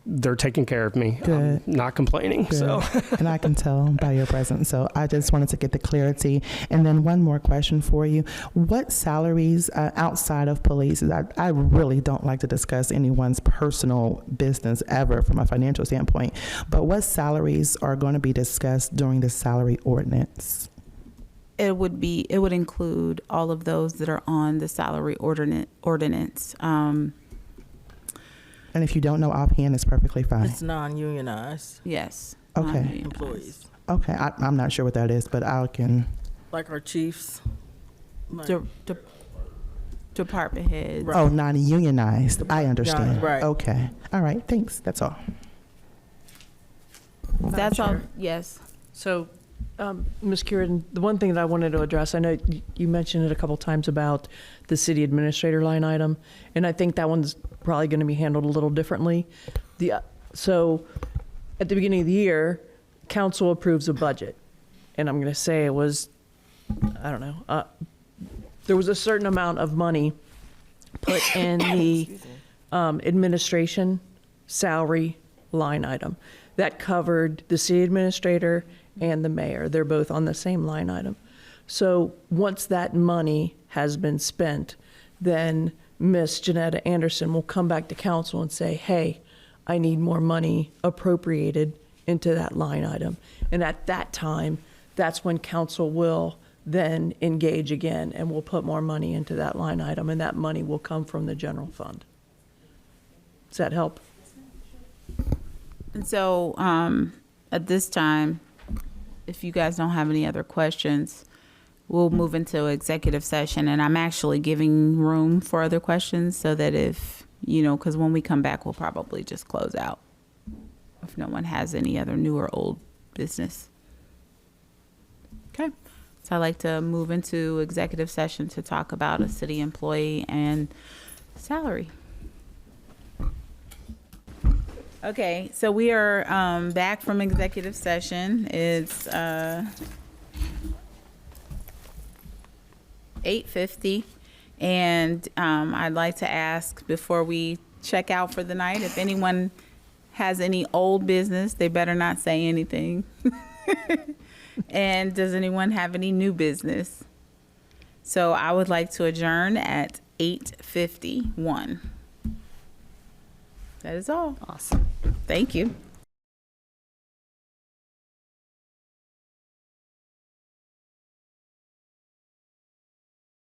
They're taking care of me. Good. I'm not complaining. Good. So, and I can tell by your presence. So I just wanted to get the clarity. And then one more question for you. What salaries outside of police, I really don't like to discuss anyone's personal business ever from a financial standpoint, but what salaries are going to be discussed during the salary ordinance? It would include all of those that are on the salary ordinance. And if you don't know offhand, it's perfectly fine. It's non-unionized. Yes. Okay. Non-unionized. Employees. Okay. I'm not sure what that is, but I can. Like our chiefs. Department heads. Oh, non-unionized. I understand. Right. Okay. All right. Thanks. That's all. That's all. Yes. So, Ms. Kieran, the one thing that I wanted to address, I know you mentioned it a couple times about the city administrator line item, and I think that one's probably going to be handled a little differently. So, at the beginning of the year, council approves a budget, and I'm going to say it was, I don't know, there was a certain amount of money put in the administration salary line item that covered the city administrator and the mayor. They're both on the same line item. So once that money has been spent, then Miss Janetta Anderson will come back to council and say, hey, I need more money appropriated into that line item. And at that time, that's when council will then engage again and will put more money into that line item, and that money will come from the general fund. Does that help? And so at this time, if you guys don't have any other questions, we'll move into executive session. And I'm actually giving room for other questions so that if, because when we come back, we'll probably just close out if no one has any other new or old business. Okay. So I'd like to move into executive session to talk about a city employee and salary. Okay, so we are back from executive session. It's 8:50, and I'd like to ask before we check out for the night, if anyone has any old business, they better not say anything. And does anyone have any new business? So I would like to adjourn at 8:51. That is all. Awesome. Thank you.